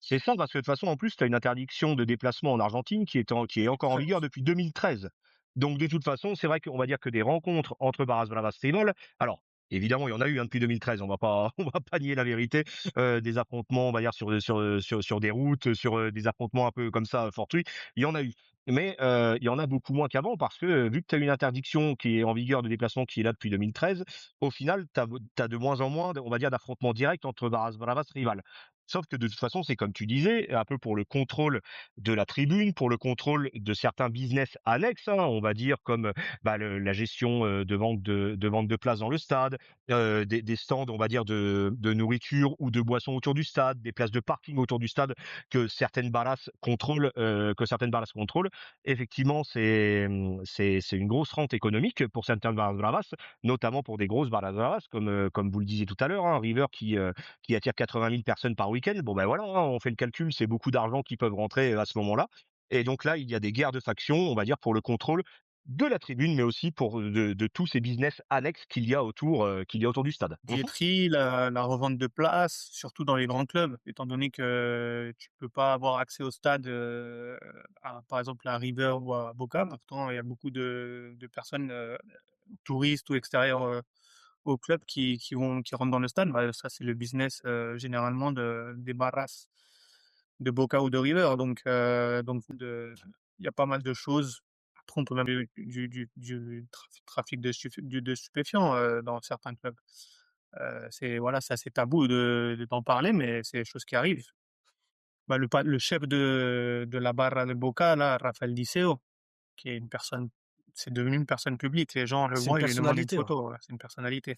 c'est ça parce que de toute façon en plus tu as une interdiction de déplacement en Argentine qui est encore en vigueur depuis 2013. Donc de toute façon, c'est vrai qu'on va dire que des rencontres entre Barras Bravas Rival, alors évidemment il y en a eu depuis 2013, on va pas on va pas nier la vérité, des affrontements on va dire sur des routes, des affrontements un peu comme ça fortuits, il y en a eu. Mais il y en a beaucoup moins qu'avant parce que vu que tu as une interdiction qui est en vigueur de déplacement qui est là depuis 2013, au final tu as de moins en moins on va dire d'affrontements directs entre Barras Bravas Rival. Sauf que de toute façon, c'est comme tu disais, un peu pour le contrôle de la tribune, pour le contrôle de certains business annexes, hein, on va dire comme la gestion de vente de places dans le stade, des stands, on va dire de nourriture ou de boissons autour du stade, des places de parking autour du stade que certaines barras contrôlent. Effectivement, c'est une grosse rente économique pour certaines barras bravas, notamment pour des grosses barras bravas comme vous le disiez tout à l'heure, hein, River qui attire 80 000 personnes par week-end. Bon ben voilà, hein, on fait le calcul, c'est beaucoup d'argent qui peuvent rentrer à ce moment-là. Et donc là, il y a des guerres de factions, on va dire, pour le contrôle de la tribune, mais aussi pour de tous ces business annexes qu'il y a autour du stade. Mhm. Billetterie, la revente de places, surtout dans les grands clubs, étant donné que tu peux pas avoir accès au stade, par exemple à River ou à Boca. Pourtant, il y a beaucoup de personnes, touristes ou extérieures, au club qui rentrent dans le stade. Bah, ça, c'est le business, généralement des barras de Boca ou de River. Il y a pas mal de choses. Après, on peut même trafic de stupéfiants, dans certains clubs. C'est assez tabou d'en parler, mais c'est des choses qui arrivent. Bah, le chef de la Barra de Boca là, Rafael Diceo, qui est une personne, c'est devenu une personne publique. Les gens le C'est une voient, ils lui demandent une personnalité, ouais. photo, voilà, c'est une personnalité.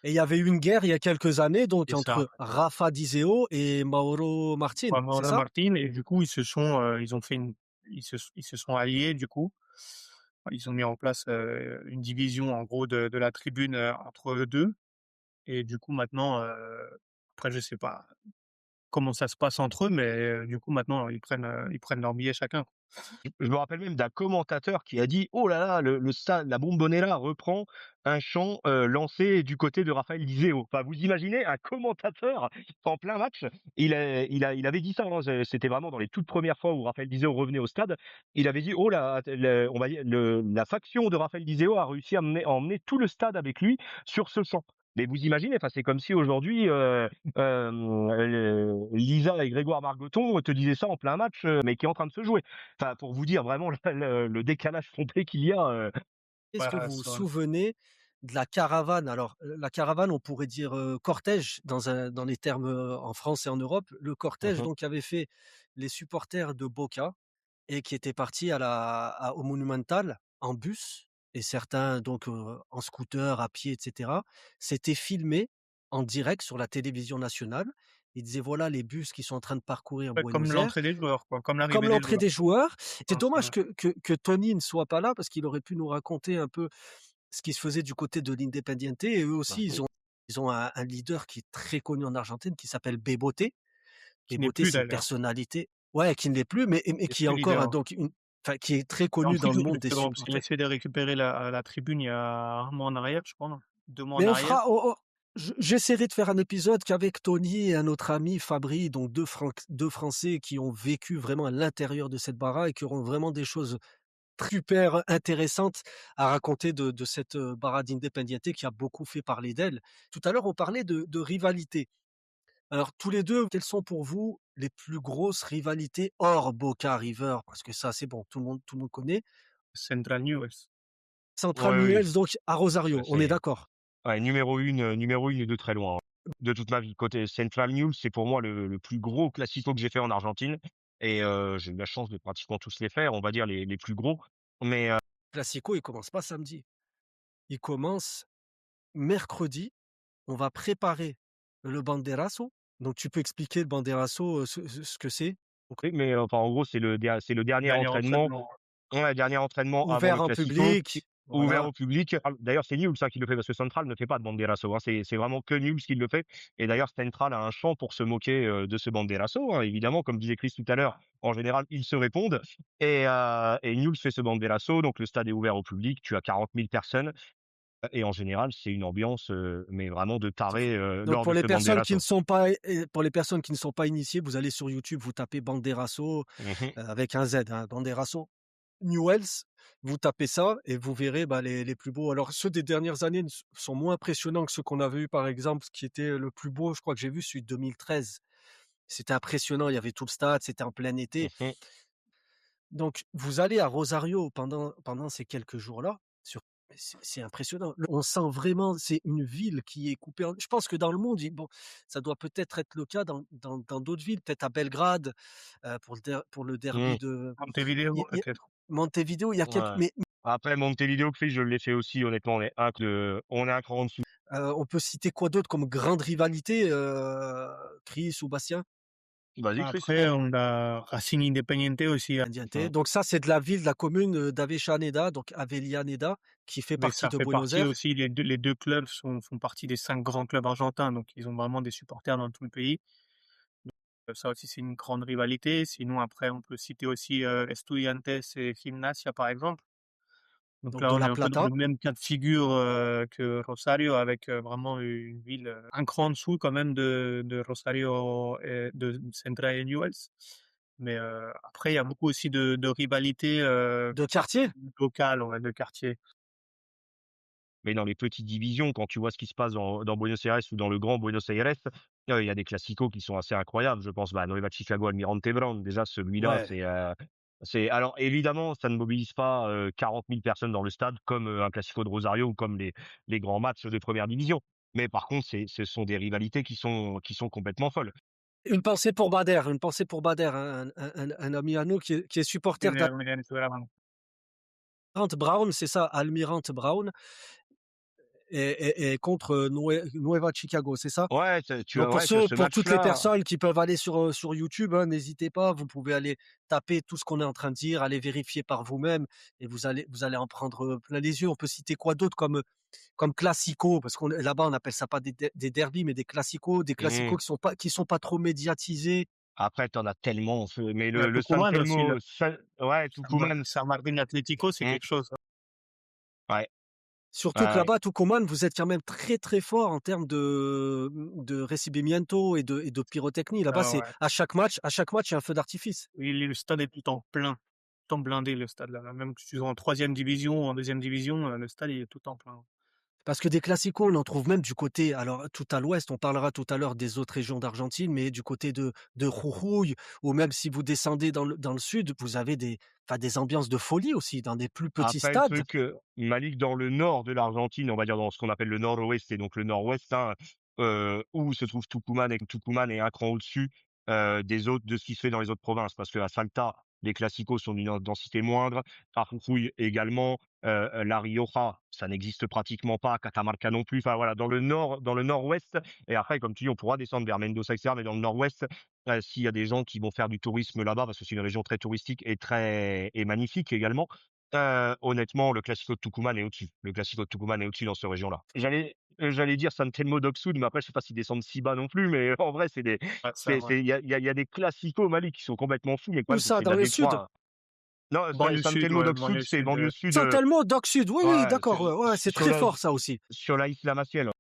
Et il y avait eu une guerre il y a quelques années, donc C'est ça. entre Rafa Di Seo et Mauro Martin, c'est Juan ça? Martin, et du coup, ils se sont alliés du coup. Ils ont mis en place, une division en gros de la tribune, entre eux 2, et du coup maintenant, après je sais pas comment ça se passe entre eux, mais du coup, maintenant, ils prennent leur billet chacun. Je me rappelle même d'un commentateur qui a dit: «Oh là là, le stade, la Bombonera reprend un chant, lancé du côté de Raphaël Lizeo». Enfin, vous imaginez un commentateur en plein match, il avait dit ça, hein, c'était vraiment dans les toutes premières fois où Raphaël Lizeo revenait au stade. Il avait dit: «Oh là, on va dire la faction de Raphaël Lizeo a réussi à emmener tout le stade avec lui sur ce chant». Mais vous imaginez, enfin, c'est comme si aujourd'hui, Lisa et Grégoire Margoton te disaient ça en plein match, mais qui est en train de se jouer. Enfin, pour vous dire vraiment le décalage complet qu'il y a, Est-ce Ouais, que vous vous ça souvenez de la caravane? Alors, la caravane, on pourrait dire, cortège dans les termes, en France et en Europe. Le cortège mmh donc qui avait fait les supporters de Boca et qui étaient partis au Monumental en bus et certains donc, en scooter, à pied et cetera. C'était filmé en direct sur la télévision nationale. Ils disaient: «Voilà les bus qui sont en train de parcourir ouais, comme Buenos Aires». l'entrée des joueurs, quoi, comme Comme l'arrivée des l'entrée joueurs. des joueurs. C'est Ouais, c'est dommage vrai. que Tony ne soit pas là parce qu'il aurait pu nous raconter un peu ce qui se faisait du côté de l'Independiente et eux aussi, Mmh. ils ont un leader qui est très connu en Argentine qui s'appelle Bebote. Qui n'est Bebote, plus c'est une d'ailleurs, personnalité ouais, qui ne l'est plus, mais qui est qui est plus encore leader, un ouais. donc une enfin, qui est très Et en connu dans le prison monde des justement, parce qu'il a supporters. essayé de récupérer la tribune il y a 1 mois en arrière, je crois, non? 2 mois en Mais on arrière. fera j'essaierai de faire un épisode qu'avec Tony et un autre ami Fabri, donc 2 Français qui ont vécu vraiment à l'intérieur de cette bara et qui auront vraiment des choses super intéressante à raconter de cette, Barra d'Independiente qui a beaucoup fait parler d'elle. Tout à l'heure, on parlait de rivalité. Alors tous les 2, quelles sont pour vous les plus grosses rivalités hors Boca River? Parce que ça, c'est bon, tout le monde connaît. Central Newell's. Central Ouais, oui, Newell's donc à ça Rosario, on est c'est d'accord? ouais, numéro 1 et de très loin, hein. De toute ma vie. Côté Central News, c'est pour moi le plus gros classico que j'ai fait en Argentine et j'ai eu la chance de pratiquement tous les faire, on va dire les plus gros. Mais Classico, il commence pas samedi. Il commence mercredi. On va préparer le Banderazo. Donc tu peux expliquer le Banderazo, ce que c'est? oui, mais enfin, en gros, c'est le dernier Dernier entraînement. entraînement. Ouais, dernier entraînement avant le Ouvert en classico, public, ouvert voilà. au public. Ah, d'ailleurs, c'est Newell's, hein, qui le fait parce que Central ne fait pas de banderazo, hein. C'est vraiment que Newell's qui le fait et d'ailleurs Central a un chant pour se moquer, de ce banderazo, hein, évidemment, comme disait Chris tout à l'heure, en général, ils se répondent et Newell's fait ce banderazo, donc le stade est ouvert au public, tu as 40 000 personnes et en général, c'est une ambiance, mais vraiment de taré, Donc lors de ce banderazo. pour les personnes qui ne sont pas initiées, vous allez sur YouTube, vous tapez Banderazo, Mmh. avec un Z, hein, Banderazo Newell's, vous tapez ça et vous verrez, bah, les plus beaux. Alors ceux des dernières années sont moins impressionnants que ceux qu'on avait eu par exemple, ce qui était le plus beau, je crois que j'ai vu celui de 2013. C'était impressionnant, il y avait tout le stade, c'était en plein été. Mmh. Donc vous allez à Rosario pendant ces quelques jours-là, mais c'est impressionnant. On sent vraiment, c'est une ville qui est coupée en je pense que dans le monde, bon, ça doit peut-être être le cas dans d'autres villes, peut-être à Belgrade, pour le derby Mmh. de Montevideo, il y a peut-être. Montevideo, il y a quelques Ouais. mais, Après Montevideo, Chris, je l'ai fait aussi, honnêtement, on est un cran en dessous. on peut citer quoi d'autre comme grande rivalité, Chris ou Bastien? Vas-y, Chris. Après, on a Racing Independiente aussi, Independiente. Mmh. Donc ça, c'est de la ville, de la commune, d'Avellaneda, donc Avellaneda, qui fait mais partie ça de fait Buenos partie Aires. aussi, les deux clubs font partie des 5 grands clubs argentins, donc ils ont vraiment des supporters dans tout le pays. Ça aussi, c'est une grande rivalité. Sinon, après, on peut citer aussi, Estudiantes et Gimnasia, par exemple. Donc Donc là, de on est La un peu dans le Plata. même cas de figure, que Rosario avec, vraiment une ville, un cran en dessous quand même de Rosario et de Central et Newell's. Mais, après, il y a beaucoup aussi de rivalités, De quartier? locales, ouais, de quartier. Mais dans les petites divisions, quand tu vois ce qui se passe dans Buenos Aires ou dans le grand Buenos Aires, il y a des classicos qui sont assez incroyables. Je pense, bah, Nueva Chicago, Almirante Brown. Déjà, celui-là, Ouais. c'est alors évidemment, ça ne mobilise pas, 40 000 personnes dans le stade comme, un classico de Rosario ou comme les grands matchs de première division. Mais par contre, ce sont des rivalités qui sont complètement folles. Une pensée pour Bader, hein, un ami à nous qui est supporter d'Almirante Brown, c'est ça, Almirante Brown. et contre Nueva Chicago, c'est ça? Ouais, Donc ouais, ce pour toutes les match-là. personnes qui peuvent aller sur YouTube, hein, n'hésitez pas, vous pouvez aller taper tout ce qu'on est en train de dire, aller vérifier par vous-même et vous allez en prendre, plein les yeux. On peut citer quoi d'autre comme classico? Parce qu'on là-bas, on appelle ça pas des derbys, mais des classicos Mmh. qui sont pas trop médiatisés. Après, t'en as tellement, mais Il y a le Tucumán aussi, là. Ouais, Tucumán. San Martín Atlético, c'est Mmh. quelque chose, hein. Ouais, Surtout que ouais, là-bas, Tucumán, vous êtes quand même très, très fort en termes de recibimiento et de pyrotechnie. Là-bas, Ah c'est ouais. à chaque match, il y a un feu d'artifice. Oui, le stade est tout le temps plein. Tout le temps blindé, le stade, là. Même si tu es en troisième division ou en deuxième division, le stade, il est tout le temps plein. Parce que des classicos, on en trouve même du côté, alors tout à l'ouest, on parlera tout à l'heure des autres régions d'Argentine, mais du côté de Jujuy, ou même si vous descendez dans le sud, vous avez des ambiances de folie aussi dans des plus petits après le stades. truc, Malik, dans le nord de l'Argentine, on va dire dans ce qu'on appelle le nord-ouest et donc le nord-ouest, hein, où se trouve Tucumán, et Tucumán est un cran au-dessus, des autres, de ce qui se fait dans les autres provinces. Parce qu'à Salta, les classicos sont d'une densité moindre, à Jujuy également, La Rioja, ça n'existe pratiquement pas, Catamarca non plus. Enfin voilà, dans le nord-ouest, et après comme tu dis, on pourra descendre vers Mendoza et cetera, mais dans le nord-ouest, s'il y a des gens qui vont faire du tourisme là-bas, parce que c'est une région très touristique et magnifique également. Honnêtement, le Classico de Tucumán est au-dessus. Le Classico de Tucumán est au-dessus dans cette région-là. J'allais dire San Telmo d'Oxud, mais après, je sais pas s'ils descendent si bas non plus, mais en vrai, Ouais, ça, ouais. il y a des classicos au Mali qui sont complètement fous, mais le Où problème, c'est que ça, c'est de dans la le sud? Détroit. Non, Banlieue San sud, Telmo ouais, d'Oxud, banlieue c'est sud, banlieue sud, San Telmo, Dock Sud, oui, oui, ouais, d'accord, ouais, ouais, c'est sur très fort ça aussi. la Isla Maciel.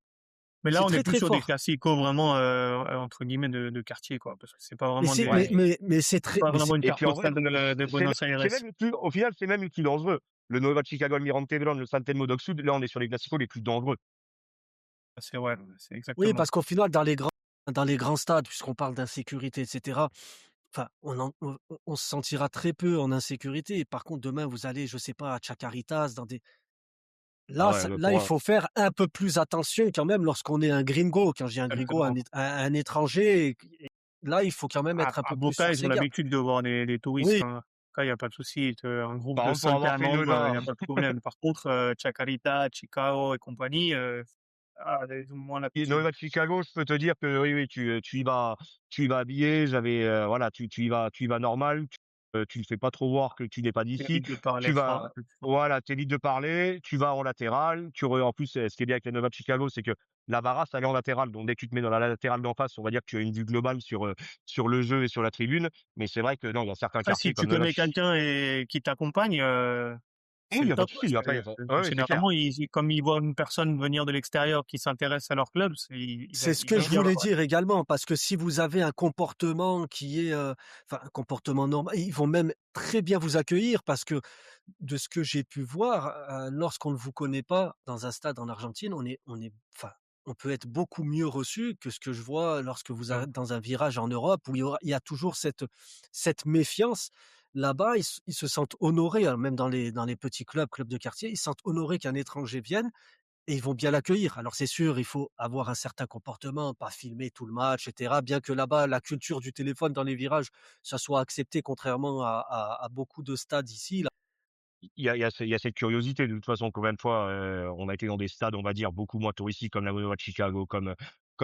mais là, C'est on est très, plus très sur des fort. classicos vraiment, entre guillemets, de quartier, quoi, parce que c'est pas Mais vraiment c'est des mais Ouais. mais mais c'est c'est très pas mais c'est vraiment une Et carte puis en vrai, postale de Buenos Aires. c'est même le plus, au final, c'est même le plus dangereux. Le Nova Chicago Almirante Brown, le San Telmo d'Oxud, là, on est sur les classicos les plus dangereux. C'est ouais, c'est oui, exactement. parce qu'au final, dans les grands stades, puisqu'on parle d'insécurité et cetera, enfin, on se sentira très peu en insécurité. Par contre, demain, vous allez, je sais pas, à Chacarritas, Ah là, ouais, là, il faut faire un peu plus attention quand même lorsqu'on est un gringo. Quand je dis un gringo, Exactement. un étranger, là, il faut quand même être un À peu plus Boca, sur ils ont ses gardes. l'habitude de voir des touristes, Oui, hein. Là, il y a pas de souci, un groupe par de contre, pour 5 avoir fait Allemands, il y a pas de Nova, problème. Par contre, Chacarita, Chicago et compagnie, ils ont moins et l'habitude. Nova Chicago, je peux te dire que oui, oui, tu y vas habillé. Voilà, tu y vas normal. Tu ne fais pas trop voir que tu n'es pas C'est d'ici. vite de Tu parler vas, fran voilà, t'évites de parler. Tu vas en latéral. En plus, ce qui est bien avec la Nova Chicago, c'est que la Barra, ça allait en latéral. Donc, dès que tu te mets dans la latérale d'en face, on va dire que tu as une vue globale sur le jeu et sur la tribune. Mais c'est vrai que non, il y a certains Après, si quartiers tu comme Nova connais Chi. quelqu'un et qui t'accompagne, Oui, c'est il le y a pas de top souci. parce que, Après, ouais, ouais, c'est clair. généralement, comme ils voient une personne venir de l'extérieur qui s'intéresse à leur club, c'est ce ils que aiment je bien, voulais ouais. dire également, parce que si vous avez un comportement qui est, enfin, un comportement normal, ils vont même très bien vous accueillir parce que de ce que j'ai pu voir, lorsqu'on ne vous connaît pas dans un stade en Argentine, enfin, on peut être beaucoup mieux reçu que ce que je vois lorsque vous Ouais. êtes dans un virage en Europe où il y a toujours cette méfiance. Là-bas, ils se sentent honorés, hein, même dans les petits clubs de quartier, ils se sentent honorés qu'un étranger vienne et ils vont bien l'accueillir. Alors c'est sûr, il faut avoir un certain comportement, pas filmer tout le match, et cetera. Bien que là-bas, la culture du téléphone dans les virages, ça soit accepté contrairement à beaucoup de stades ici, là. Il y a cette curiosité de toute façon. Combien de fois, on a été dans des stades, on va dire, beaucoup moins touristiques comme la Nova Chicago, comme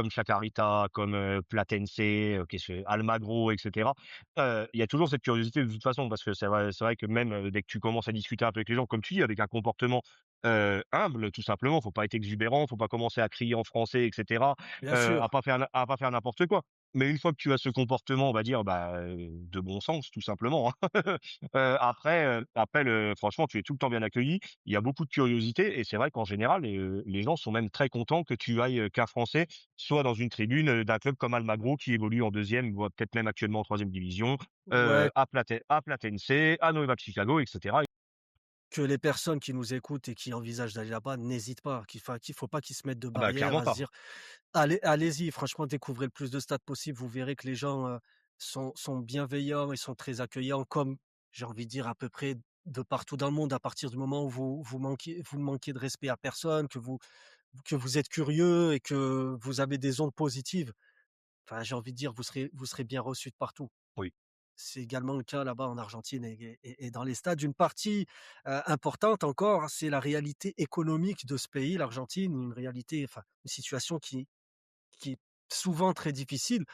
Chacarita, comme, Platense, qu'est-ce Almagro et cetera. Il y a toujours cette curiosité de toute façon parce que c'est vrai que même, dès que tu commences à discuter un peu avec les gens, comme tu dis, avec un comportement, humble tout simplement, faut pas être exubérant, faut pas commencer à crier en français et cetera, Bien sûr. à pas faire n'importe quoi. Mais une fois que tu as ce comportement, on va dire, bah, de bon sens tout simplement, hein. Après franchement, tu es tout le temps bien accueilli. Il y a beaucoup de curiosité et c'est vrai qu'en général, les gens sont même très contents que tu ailles, qu'un Français soit dans une tribune, d'un club comme Almagro qui évolue en deuxième, voire peut-être même actuellement en troisième division, Ouais, à Platense, à Nueva Chicago et cetera. que les personnes qui nous écoutent et qui envisagent d'aller là-bas n'hésitent pas, qu'il faut pas qu'ils se mettent de Ah bah, barrières clairement à se pas. dire: Allez-y, franchement, découvrez le plus de stades possible. Vous verrez que les gens, sont bienveillants, ils sont très accueillants, comme j'ai envie de dire à peu près de partout dans le monde. À partir du moment où vous manquez de respect à personne, que vous êtes curieux et que vous avez des ondes positives, enfin, j'ai envie de dire, vous serez bien reçus de partout. Oui. C'est également le cas là-bas en Argentine et dans les stades. Une partie, importante encore, c'est la réalité économique de ce pays, l'Argentine, une réalité, enfin, une situation qui est souvent très difficile.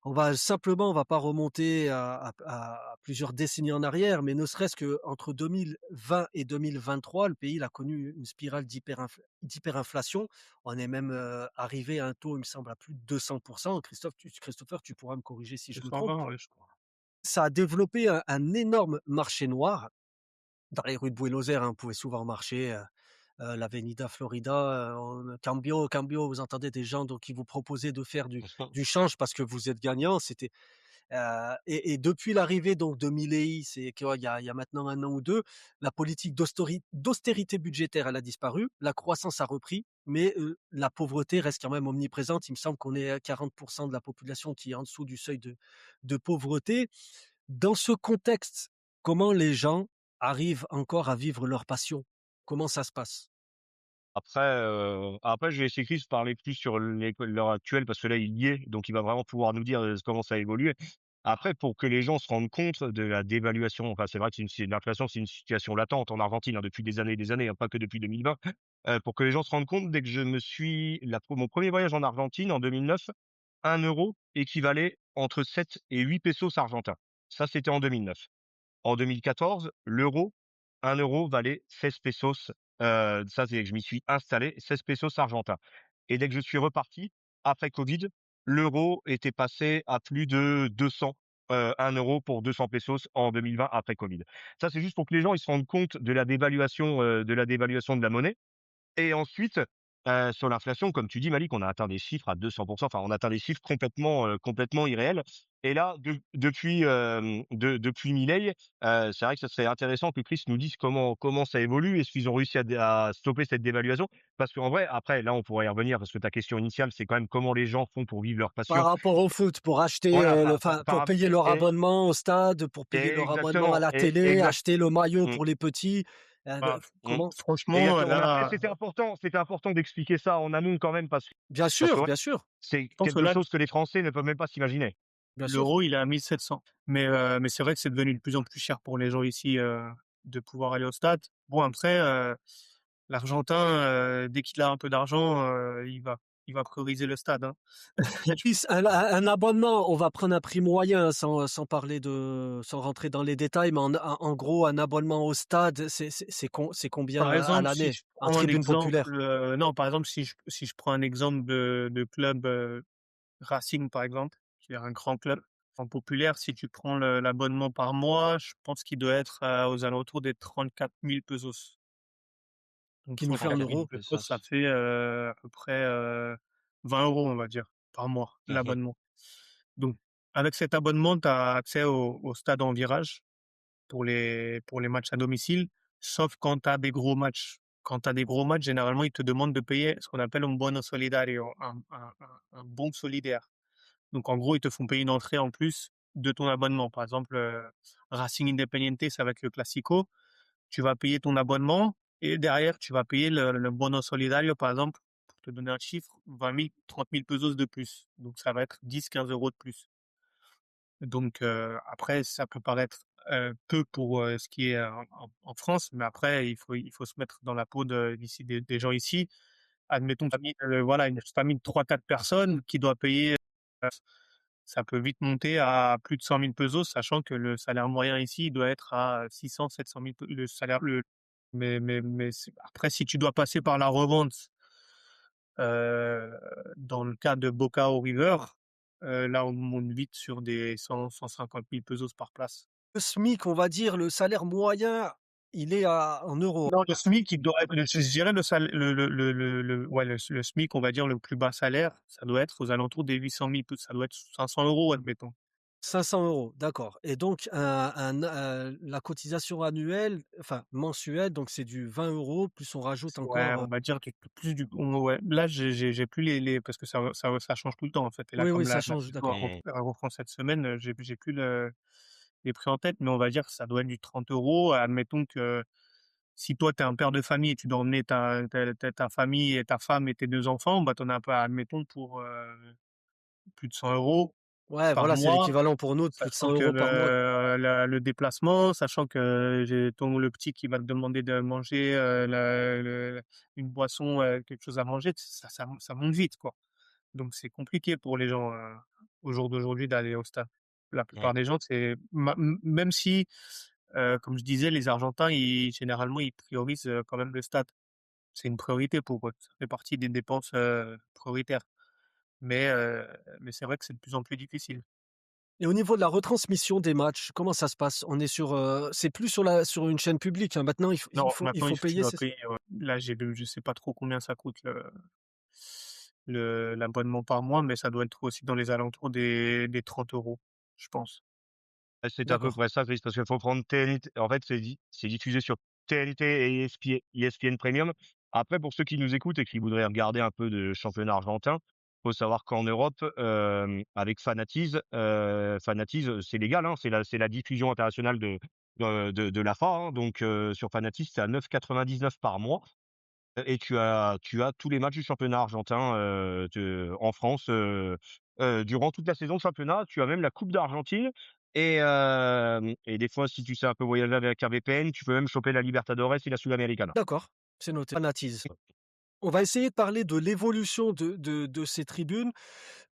On va pas remonter à plusieurs décennies en arrière, mais ne serait-ce qu'entre 2020 et 2023, le pays il a connu une spirale d'hyperinflation. On est même, arrivé à un taux, il me semble, à plus de 200. Christopher, tu pourras me corriger si je me trompe. 220, ouais, je crois. Ça a développé un énorme marché noir. Dans les rues de Buenos Aires, hein, on pouvait souvent marcher, l'Avenida Florida, cambio, cambio, vous entendez des gens donc qui vous proposaient de faire du change parce que vous êtes gagnant. Et depuis l'arrivée donc de Milei, c'est quoi, il y a maintenant 1 an ou 2, la politique d'austérité budgétaire, elle a disparu, la croissance a repris, mais la pauvreté reste quand même omniprésente. Il me semble qu'on est à 40 de la population qui est en dessous du seuil de pauvreté. Dans ce contexte, comment les gens arrivent encore à vivre leur passion? Comment ça se passe? Après je vais laisser Chris parler plus sur l'heure actuelle parce que là, il y est, donc il va vraiment pouvoir nous dire, comment ça a évolué. Après, pour que les gens se rendent compte de la dévaluation, enfin, c'est vrai que l'inflation, c'est une situation latente en Argentine, hein, depuis des années, hein, pas que depuis 2020. Pour que les gens se rendent compte, dès que je me suis mon premier voyage en Argentine en 2009, 1 € équivalait entre 7 et 8 pesos argentins. Ça, c'était en 2009. En 2014, l'euro, 1 € valait 16 pesos. Ça, c'est que je m'y suis installé, 16 pesos argentins. Et dès que je suis reparti, après Covid, l'euro était passé à plus de 200, 1 € pour 200 pesos en 2020 après Covid. Ça, c'est juste pour que les gens ils se rendent compte de la dévaluation de la monnaie. Et ensuite, sur l'inflation, comme tu dis Malik, on a atteint des chiffres à 200. Enfin, on a atteint des chiffres complètement irréels. Et là, depuis Milei, c'est vrai que ça serait intéressant que Chris nous dise comment ça évolue. Est-ce qu'ils ont réussi à stopper cette dévaluation? Parce qu'en vrai, après, là, on pourrait y revenir parce que ta question initiale, c'est quand même comment les gens font pour vivre leur Par passion. rapport au foot, pour acheter, Voilà, enfin, pour payer leur abonnement au stade, pour payer leur abonnement à exactement, la télé, exact. acheter le maillot Mmh. pour les petits, Bah, Mmh. comment? franchement, Exactement. Mais après, là, c'était important d'expliquer ça en amont quand même parce que ouais, Bien sûr, c'est je pense que quelque là, chose que les Français ne peuvent même pas s'imaginer. bien sûr. l'euro, il est à 1 700. Mais c'est vrai que c'est devenu de plus en plus cher pour les gens ici, de pouvoir aller au stade. Bon après, l'Argentin, dès qu'il a un peu d'argent, il va prioriser le stade, hein. Puis un abonnement, on va prendre un prix moyen sans rentrer dans les détails, mais en gros, un abonnement au stade, c'est combien Par à exemple, si l'année? je En prends un tribune exemple, populaire? non, par exemple, si je prends un exemple de club, Racing, par exemple, qui est un grand club en populaire, si tu prends l'abonnement par mois, je pense qu'il doit être, aux alentours des 34 000 pesos. Donc Qui nous fait en 34 000 euros? pesos, ça Pesos. fait, à peu près, 20 €, on va dire, par mois, Mmh. l'abonnement. Donc avec cet abonnement, tu as accès au stade en virage pour les matchs à domicile, sauf quand tu as des gros matchs. Quand tu as des gros matchs, généralement, ils te demandent de payer ce qu'on appelle un bono solidario, un bon solidaire. Donc en gros, ils te font payer une entrée en plus de ton abonnement. Par exemple, Racing Independiente, ça va être le Classico. Tu vas payer ton abonnement et derrière, tu vas payer le bono solidario, par exemple, pour te donner un chiffre, 20 000, 30 000 pesos de plus. Donc ça va être 10, 15 € de plus. Donc après, ça peut paraître, peu pour, ce qui est en France, mais après il faut se mettre dans la peau des gens ici. Admettons une famille, voilà, une famille de 3, 4 personnes qui doit payer, heu, ça peut vite monter à plus de 100 000 pesos, sachant que le salaire moyen ici, il doit être à 600 000 700 000 le salaire le mais c'est après si tu dois passer par la revente, heu, dans le cas de Boca ou River, là on monte vite sur des 100 000 150 000 pesos par place. Le SMIC, on va dire, le salaire moyen, il est en euros. Non, le SMIC, il doit être je dirais ouais, le SMIC, on va dire le plus bas salaire, ça doit être aux alentours des 800 000 ça doit être 500 € admettons. 500 €, d'accord. Et donc la cotisation annuelle, enfin mensuelle, donc c'est du 20 € plus on rajoute Ouais, encore, on va dire que plus du ouais, là j'ai plus les parce que ça change tout le temps en fait et là oui, oui, comme ça la change, saison d'accord. Mmh. reprend cette semaine, j'ai plus les prix en tête, mais on va dire que ça doit être du 30 €. Admettons que si toi, tu es un père de famille et tu dois emmener ta famille et ta femme et tes 2 enfants, bah, tu en as pas, admettons, pour, plus de 100 €. Ouais, par voilà, c'est mois, l'équivalent pour nous de plus de 100 sachant que, euros par mois. le déplacement, sachant que j'ai le petit qui va te demander de manger, une boisson, quelque chose à manger, ça monte vite, quoi. Donc c'est compliqué pour les gens, au jour d'aujourd'hui d'aller au stade. La Ouais. plupart des gens, c'est même si, comme je disais, les Argentins, généralement, ils priorisent, quand même le stade. C'est une priorité pour eux. Ça fait partie des dépenses, prioritaires. Mais heu, mais c'est vrai que c'est de plus en plus difficile. Et au niveau de la retransmission des matchs, comment ça se passe? On est sur, c'est plus sur une chaîne publique, hein, maintenant il Non, faut il maintenant faut tu payer, dois c'est ça? payer, ouais. Là, je sais pas trop combien ça coûte l'abonnement par mois, mais ça doit être aussi dans les alentours des 30 €, je pense. Ouais, c'est à peu D'accord. près ça, Chris, parce qu'il faut prendre TNT. En fait, c'est diffusé sur TNT et ESPN Premium. Après, pour ceux qui nous écoutent et qui voudraient regarder un peu de championnat argentin, faut savoir qu'en Europe, avec Fanatiz, c'est légal, hein, c'est la diffusion internationale de l'AFA, hein, donc sur Fanatiz, c'est à 9,99 par mois. Et tu as tous les matchs du championnat argentin, en France, durant toute la saison de championnat. Tu as même la coupe d'Argentine et des fois, si tu sais un peu voyager avec un VPN, tu peux même choper la Libertadores et la Sudamericana. D'accord, c'est noté. Fanatise. On va essayer de parler de l'évolution de ces tribunes,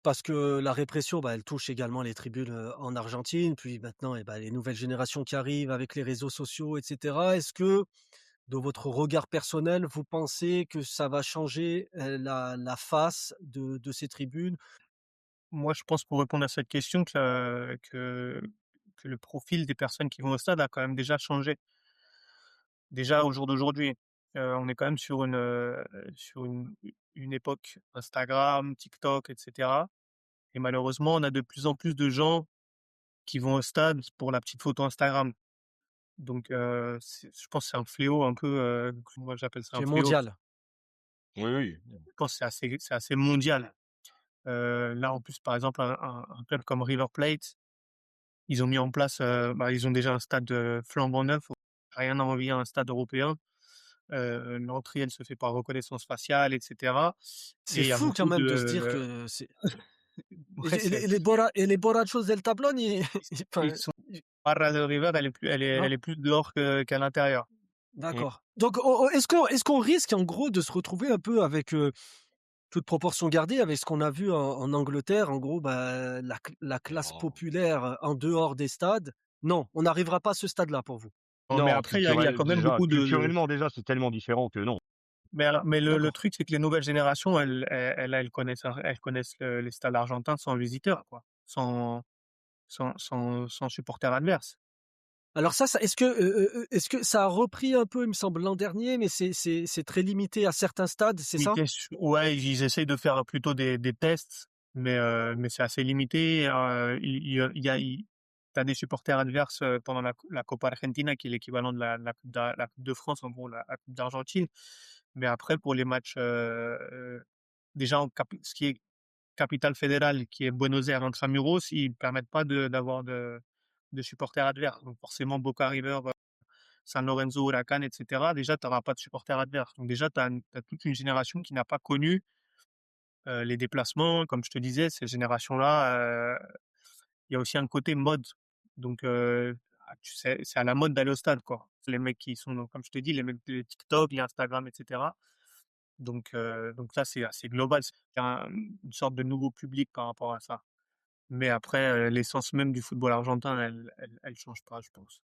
parce que la répression, bah, elle touche également les tribunes, en Argentine, puis maintenant, et bah, les nouvelles générations qui arrivent avec les réseaux sociaux et cetera. Est-ce que, de votre regard personnel, vous pensez que ça va changer, la face de ces tribunes? Moi, je pense pour répondre à cette question que le profil des personnes qui vont au stade a quand même déjà changé. Déjà au jour d'aujourd'hui, on est quand même sur une époque Instagram, TikTok et cetera, et malheureusement, on a de plus en plus de gens qui vont au stade pour la petite photo Instagram. Donc je pense que c'est un fléau un peu, moi j'appelle ça Qui un est fléau. mondial? Oui, oui. Je pense que c'est assez mondial. Là, en plus, par exemple, un club comme River Plate, ils ont mis en place, ils ont déjà un stade, flambant neuf, rien à envier à un stade européen. L'entrée, elle se fait par reconnaissance faciale et cetera, et C'est il y a fou quand beaucoup même de se dire de que c'est et ouais, les borrachos del tablón, ils ils enfin, sont Barra de River, non? elle est plus dehors qu'à l'intérieur. Mmh. D'accord. Donc est-ce qu'on risque en gros de se retrouver un peu avec, toute proportion gardée, avec ce qu'on a vu en Angleterre, en gros, bah, la classe Non. populaire, en dehors des stades? Non, on n'arrivera pas à ce stade-là pour vous? Non, mais Non, après, il y a quand même beaucoup de culturellement déjà, c'est tellement différent que non. mais le D'accord. truc, c'est que les nouvelles générations, elles connaissent les stades argentins sans visiteurs, quoi, sans supporters adverses. Alors ça est-ce que ça a repris un peu, il me semble, l'an dernier, mais c'est très limité à certains stades, c'est ça? Ouais, ils essayent de faire plutôt des tests, mais c'est assez limité. Il y a il Tu des supporters adverses, pendant la Copa Argentina, qui est l'équivalent de la coupe de France, en gros, la coupe d'Argentine. Mais après, pour les matchs, déjà ce qui est capitale fédérale, qui est Buenos Aires intramuros, ils permettent pas d'avoir de supporters adverses. Donc forcément, Boca River, San Lorenzo, Huracan et cetera, déjà, tu auras pas de supporters adverses. Donc déjà, tu as toute une génération qui n'a pas connu, les déplacements. Comme je te disais, ces générations-là, il y a aussi un côté mode. Donc tu sais, c'est à la mode d'aller au stade, quoi. Les mecs qui sont, comme je te dis, les mecs de TikTok, les Instagram et cetera. Donc là, c'est assez global. C'est une sorte de nouveau public par rapport à ça. Mais après, l'essence même du football argentin, elle change pas, je pense.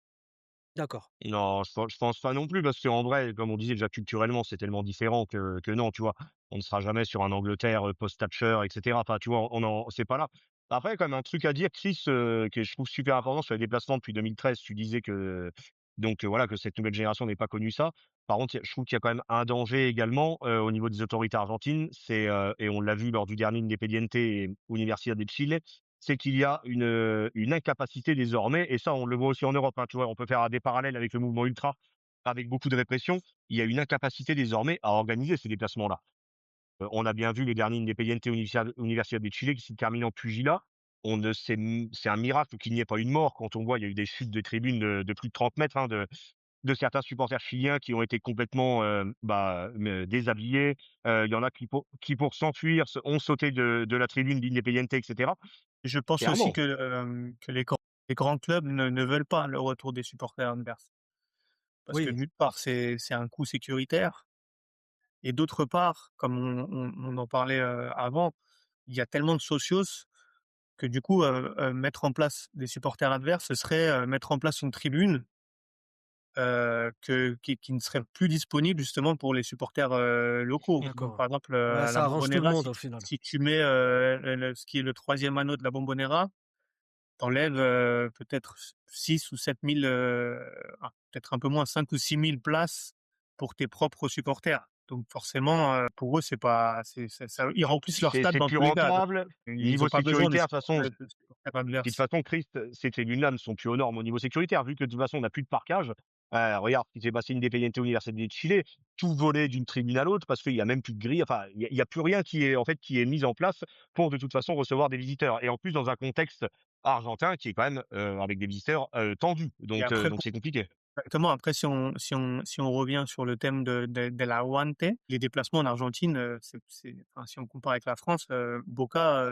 D'accord. Non, je pense pas non plus parce qu'en vrai, comme on disait déjà culturellement, c'est tellement différent que non, tu vois? On ne sera jamais sur un Angleterre, post-Thatcher et cetera. Enfin, tu vois? C'est pas là. Après, quand même un truc à dire, Chris, que je trouve super important sur les déplacements depuis 2013, tu disais que donc voilà, que cette nouvelle génération n'ait pas connu ça. Par contre, je trouve qu'il y a quand même un danger également, au niveau des autorités argentines, et on l'a vu lors du dernier Independiente et Universidad de Chile, c'est qu'il y a une incapacité désormais, et ça, on le voit aussi en Europe, hein, tu vois? On peut faire des parallèles avec le mouvement ultra, avec beaucoup de répression. Il y a une incapacité désormais à organiser ces déplacements-là. On a bien vu le dernier Independiente Universidad de Chile qui s'est terminé en pugilat. On ne sait C'est un miracle qu'il n'y ait pas eu de mort quand on voit il y a eu des chutes de tribunes de plus de 30 mètres, hein, de certains supporters chiliens qui ont été complètement, déshabillés. Il y en a qui pour s'enfuir ont sauté de la tribune d'Independiente et cetera. Je pense aussi clairement. que les grands clubs ne veulent pas le retour des supporters adverses. Parce que Oui, d'une part, c'est un coût sécuritaire et d'autre part, comme on en parlait, avant, il y a tellement de socios que du coup, mettre en place des supporters adverses, ce serait, mettre en place une tribune, qui ne serait plus disponible justement pour les supporters, locaux. Donc d'accord. par exemple, Ouais, à la ça arrange tout le Bombonera, monde au final. si tu mets, le ce qui est le troisième anneau de la Bombonera, t'enlèves peut-être 6 ou 7 000, peut-être un peu moins, 5 ou 6 000 places pour tes propres supporters. Donc forcément, pour eux, c'est pas c'est ça ils remplissent leur stade C'est dans plus tous les cas. Donc rentable. ils Niveau ont pas besoin sécuritaire, de toute façon, de supporters puis de toute adverses. façon, Christ, ces tribunes-là ne sont plus aux normes au niveau sécuritaire, vu que de toute façon, on n'a plus de parquage. Regarde ce qui s'est passé Independiente Université de Chile, tout volé d'une tribune à l'autre parce qu'il y a même plus de grille. Enfin, il y a plus rien qui est en fait qui est mis en place pour de toute façon recevoir des visiteurs. Et en plus dans un contexte argentin qui est quand même avec des visiteurs tendus. Et après Donc c'est compliqué. exactement. Après, si on revient sur le thème de la Huante, les déplacements en Argentine, enfin, si on compare avec la France, Boca,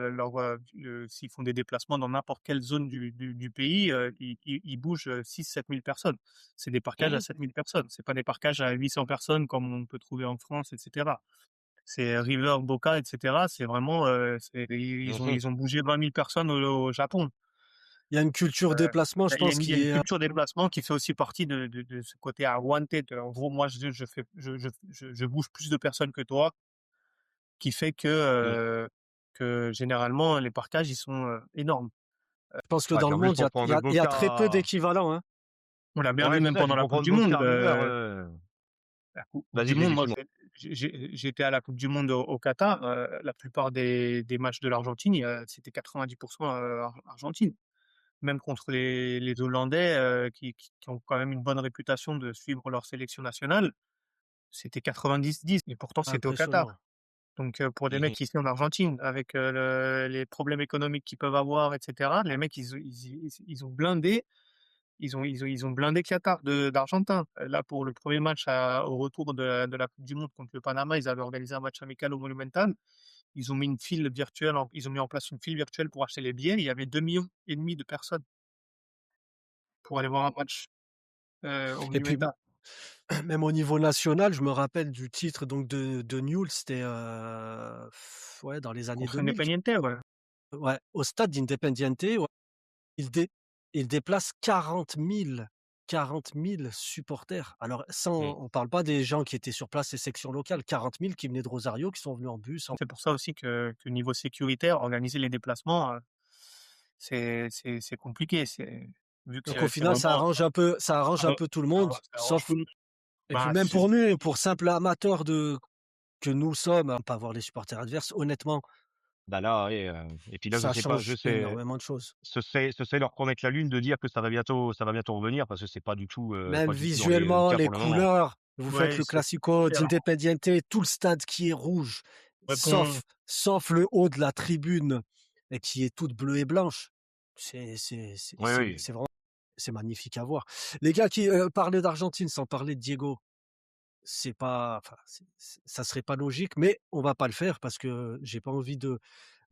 s'ils font des déplacements dans n'importe quelle zone du pays, ils bougent 6 000 à 7 000 personnes. C'est des parkages à Mmh. 7 000 personnes. C'est pas des parkages à 800 personnes comme on peut trouver en France, etc. C'est River, Boca, etc. C'est vraiment, Mmh. ils ont bougé 20 000 personnes au Japon. Il y a une culture déplacement, je pense, Il y a qui une est culture déplacement qui fait aussi partie de ce côté aguante. En gros, moi, je bouge plus de personnes que toi, qui fait Mmh. que généralement, les parkages, ils sont énormes. je pense que Ouais, dans puis le en plus monde, pour prendre il y a très peu Boca, d'équivalents, hein. On l'a bien vu ouais, c'est même ça, puis pendant la pour Coupe prendre du Monde. Boca River, La Coupe du vas-y, Monde, moi, excuse-moi. j'étais à la Coupe du Monde au Qatar. La plupart des matchs de l'Argentine, c'était 90% Argentine. Même contre les Hollandais, qui ont quand même une bonne réputation de suivre leur sélection nationale, c'était 90-10 et pourtant c'était au Impressionnant. Qatar. Donc pour des Mmh. mecs ici en Argentine avec, les problèmes économiques qu'ils peuvent avoir et cetera, les mecs ils ont blindé ils ont blindé Qatar d'Argentins. Là pour le premier match au retour de la coupe du monde contre le Panama, ils avaient organisé un match amical au Monumental. Ils ont mis en place une file virtuelle pour acheter les billets. Il y avait 2,5 millions de personnes pour aller voir un match, au Et puis Monumental. même au niveau national, je me rappelle du titre donc de Newell's, c'était, ouais, dans les années Contre 2000, Independiente, ouais. ouais, au stade d'Independiente, ouais, il dé il déplace 40 000 supporters. Alors Mmh. sans on parle pas des gens qui étaient sur place, les sections locales, 40 000 qui venaient de Rosario, qui sont venus en bus, en C'est pour ça aussi que niveau sécuritaire, organiser les déplacements, c'est compliqué. Vu que donc au c'est final, vraiment ça arrange un peu tout le monde, ça arrange sauf tout le monde. et puis Bah, même pour nous, pour simples amateurs que nous sommes, à pas voir les supporters adverses, honnêtement, Bah là, ouais, et puis là, je ça sais pas, change énormément de choses. ce serait leur promettre la lune de dire que ça va bientôt revenir parce que c'est Même pas du tout dans les le visuellement, cas les pour le moment. couleurs, vous faites ouais, le c'est classico clair. d'Independiente, tout le stade qui est rouge, Répond sauf le haut de la tribune et qui est toute bleue et blanche. Oui, oui. C'est vraiment c'est magnifique à voir. Les gars qui, parlaient d'Argentine sans parler de Diego, c'est pas enfin, ça serait pas logique, mais on va pas le faire parce que j'ai pas envie de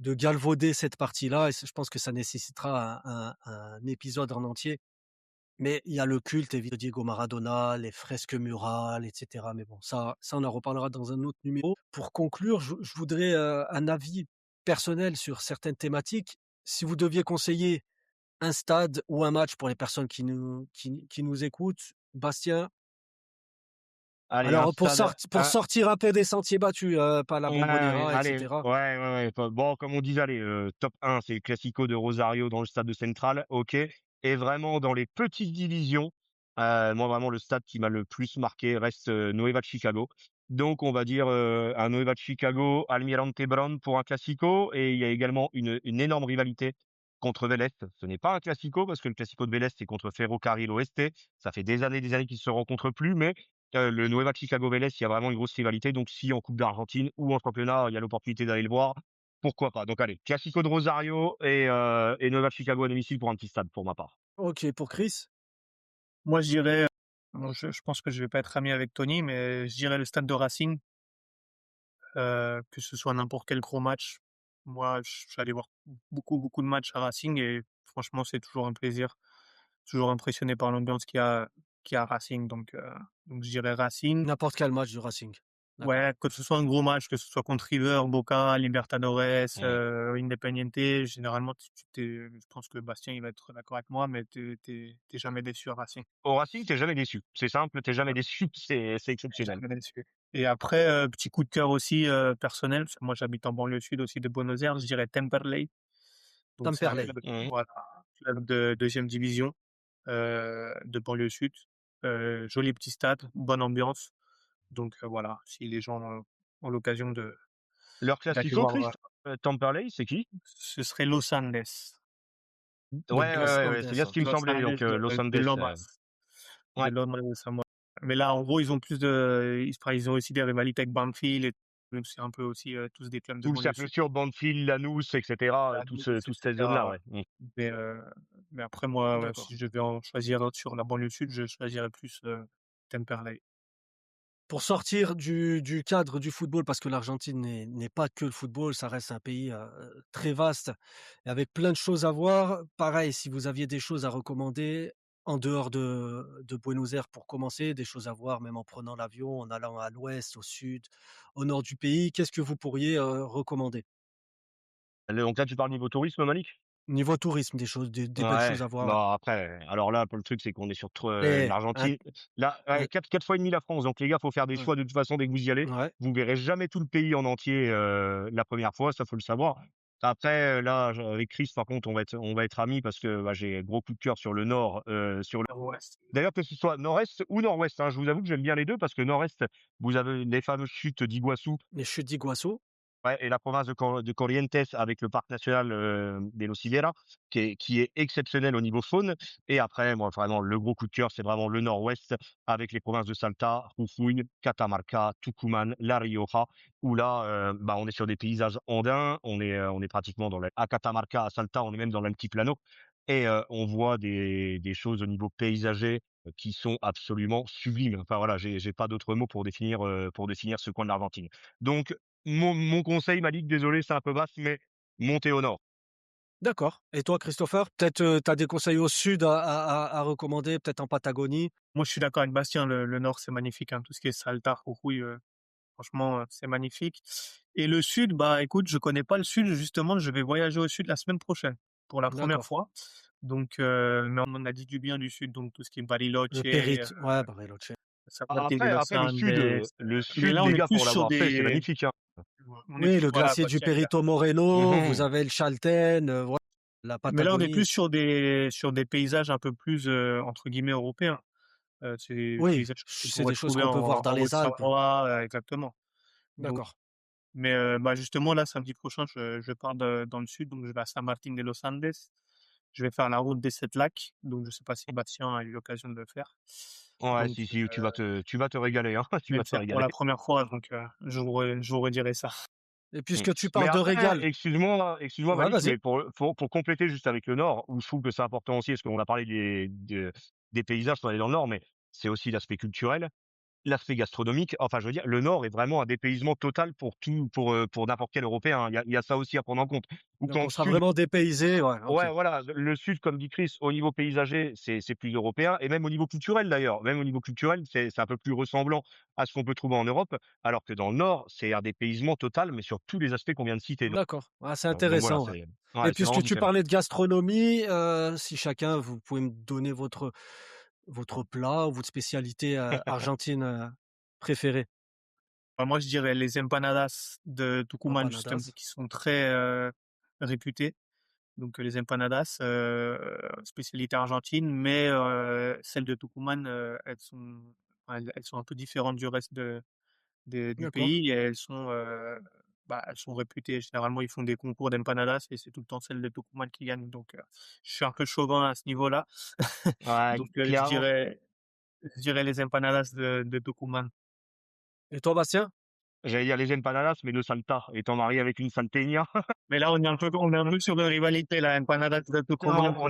galvauder cette partie-là et je pense que ça nécessitera un épisode en entier. Mais il y a le culte évidemment de Diego Maradona, les fresques murales, et cetera. Mais bon, ça on en reparlera dans un autre numéro. Pour conclure, je voudrais, un avis personnel sur certaines thématiques. Si vous deviez conseiller un stade ou un match pour les personnes qui nous écoutent, Bastien? Allez, un Alors stade, pour sortir un peu des sentiers battus, pas la ouais, allez, Bombonera, et allez, cetera. ouais, ouais, ouais, bon, comme on disait, allez, top 1, c'est le Classico de Rosario dans le stade de Central, OK. Et vraiment dans les petites divisions, moi vraiment le stade qui m'a le plus marqué reste, Nueva Chicago. Donc on va dire, un Nueva Chicago Almirante Brown pour un Classico et il y a également une énorme rivalité contre Vélez. Ce n'est pas un Classico parce que le Classico de Vélez, c'est contre Ferrocarril Oeste. Ça fait des années qu'ils se rencontrent plus, mais le Nueva Chicago Vélez, il y a vraiment une grosse rivalité. Donc, si en Coupe d'Argentine ou en championnat, il y a l'opportunité d'aller le voir, pourquoi pas. Donc, allez, Classico de Rosario et Nueva Chicago à domicile pour un petit stade, pour ma part. OK, pour Chris? moi je dirais, bon je pense que je vais pas être ami avec Tony, mais je dirais le stade de Racing, que ce soit n'importe quel gros match. Moi, je suis allé voir beaucoup, beaucoup de matchs à Racing et franchement, c'est toujours un plaisir. Toujours impressionné par l'ambiance qu'il y a à Racing, donc je dirais Racing. N'importe quel match du Racing. D'accord. Ouais, que ce soit un gros match, que ce soit contre River, Boca, Libertadores, Mmh. Independiente, généralement, je pense que Bastien, il va être d'accord avec moi, mais tu jamais déçu à Racing. Au Racing, tu jamais déçu. C'est simple, tu jamais Ouais, déçu, c'est exceptionnel. jamais déçu. Et après, petit coup de cœur aussi, personnel, parce que moi j'habite en banlieue sud aussi de Buenos Aires, je dirais Temperley. Donc c'est un Temperley. club, Mmh. voilà, club de 2e division, de banlieue sud. Joli petit stade, bonne ambiance. Donc voilà, si les gens ont l'occasion Leur d'aller classico, voir, Christ, Tamperley, c'est qui? ce serait Los Andes, Ouais, donc ouais, Los ouais, ouais, c'est Andes, bien ce qui ok. me Los semblait, Andes donc Los de Andes, Lomas, de ouais. Lomas de Zamora. Mais là, en gros, ils ont plus de ils ont aussi des rivalités avec Banfield et même c'est un peu aussi, tous des clubs de Tout le banlieue cercle sud, sûr, Banfield, Lanús, et cetera, Lanús et toute cette cetera, zone-là, ouais. ouais. Mmh. Mais heu, mais après moi, ouais, D'accord. si je devais en choisir un sur la banlieue sud, je choisirais plus, Temperley. Pour sortir du cadre du football, parce que l'Argentine n'est pas que le football, ça reste un pays, très vaste et avec plein de choses à voir. Pareil, si vous aviez des choses à recommander en dehors de Buenos Aires pour commencer, des choses à voir même en prenant l'avion, en allant à l'ouest, au sud, au nord du pays, qu'est-ce que vous pourriez, recommander? Donc là, tu parles niveau tourisme, Malik? Niveau tourisme, des belles Ouais, choses à voir. non, après, alors là, pour le truc, c'est qu'on est sur Eh, hein, l'Argentine. Là, hein, 4 fois et demi la France, donc les gars, faut faire des ouais, choix de toute façon dès que vous y allez. ouais, Vous verrez jamais tout le pays en entier, la première fois, ça faut le savoir. Après, là, avec Chris, par contre, on va être amis parce que, bah, j'ai gros coup de cœur sur le nord, sur le ouais, d'ailleurs, que ce soit nord-est ou nord-ouest, hein, je vous avoue que j'aime bien les 2 parce que nord-est, vous avez les fameuses chutes d'Iguassou. les chutes d'Iguassou, Ouais, et la province de Corrientes avec le parc national, des Los Higuera, qui est exceptionnel au niveau faune. Et après, moi, vraiment, le gros coup de cœur, c'est vraiment le nord-ouest avec les provinces de Salta, Jujuy, Catamarca, Tucumán, La Rioja, où là, bah, on est sur des paysages andins, on est pratiquement à Catamarca, à Salta, on est même dans l'altiplano et on voit des choses au niveau paysager, qui sont absolument sublimes. Enfin voilà, j'ai pas d'autres mots pour définir ce coin de l'Argentine. Donc mon conseil, Malik, désolé, c'est un peu vaste, mais montez au nord. d'accord. Et toi, Christopher, peut-être, tu as des conseils au sud à recommander, peut-être en Patagonie? moi je suis d'accord avec Bastien, le nord c'est magnifique, hein, tout ce qui est Salta, Jujuy, franchement, c'est magnifique. Et le sud, bah, écoute, je connais pas le sud, justement, je vais voyager au sud la semaine prochaine, pour la première D'accord. fois. Donc, mais on m'en a dit du bien du sud, donc tout ce qui est Bariloche, Le Périte, ouais, Bariloche. San Martín de los Après Andes, le mais sud, là on les est gars, plus pour sur l'avoir fait, c'est des magnifique, hein. on est Oui, plus le voilà, glacier du Bastien il a Perito Moreno, vous Mmh. avez le Chaltén, voilà, la mais là on est plus Patagonie. sur des paysages un peu plus, entre guillemets «européens». C'est des Oui, paysages que tu c'est pourrais des choses trouver qu'on peut voir dans en les Alpes. Haute-Savoie, exactement. Donc D'accord. mais bah, justement là, samedi prochain, je pars dans le sud, donc je vais à San Martín de los Andes. Je vais faire la route des 7 lacs, donc je sais pas si Bastien a eu l'occasion de le faire. Ouais, Donc si, si, tu vas te régaler, hein, je tu vais vas le te faire pour régaler. la première fois, donc je vous redirai ça. Et Mmh. puisque tu Mais parles de après, régal, excuse-moi ouais, Malik, vas-y. mais pour compléter juste avec le Nord, où je trouve que c'est important aussi, parce qu'on a parlé des paysages, on est dans le Nord, mais c'est aussi l'aspect culturel. L'aspect gastronomique, enfin, je veux dire, le Nord est vraiment un dépaysement total pour n'importe quel Européen, hein. Il y a ça aussi à prendre en compte. Ou Donc quand on le sera Sud, vraiment dépaysés, ouais, OK. ouais, voilà, le Sud, comme dit Chris, au niveau paysager, c'est plus européen et même au niveau culturel d'ailleurs. Même au niveau culturel, c'est un peu plus ressemblant à ce qu'on peut trouver en Europe, alors que dans le Nord, c'est un dépaysement total, mais sur tous les aspects qu'on vient de citer. D'accord. Ah, c'est Donc voilà, intéressant, ouais. ouais, Et c'est vraiment puisque tu différent. parlais de gastronomie, si chacun vous pouvez me donner votre plat ou votre spécialité, argentine, préférée? Bah, moi, je dirais les empanadas de Tucumán justement, Empanadas. qui sont très, réputées. Donc, les empanadas, spécialité argentine, mais celles de Tucumán, elles sont un peu différentes du reste du D'accord. pays et bah, elles sont réputées. Généralement, ils font des concours d'empanadas et c'est tout le temps celles de Tucumán qui gagnent. Donc, je suis un peu chauvin à ce niveau-là. Ouais, Donc, clairement. je dirais les empanadas de Tucumán. Et toi, Bastien? J'allais dire les empanadas, mais de Salta, étant marié avec une salteña. Mais là, on est un peu sur une rivalité, là, empanadas de Tucumán contre.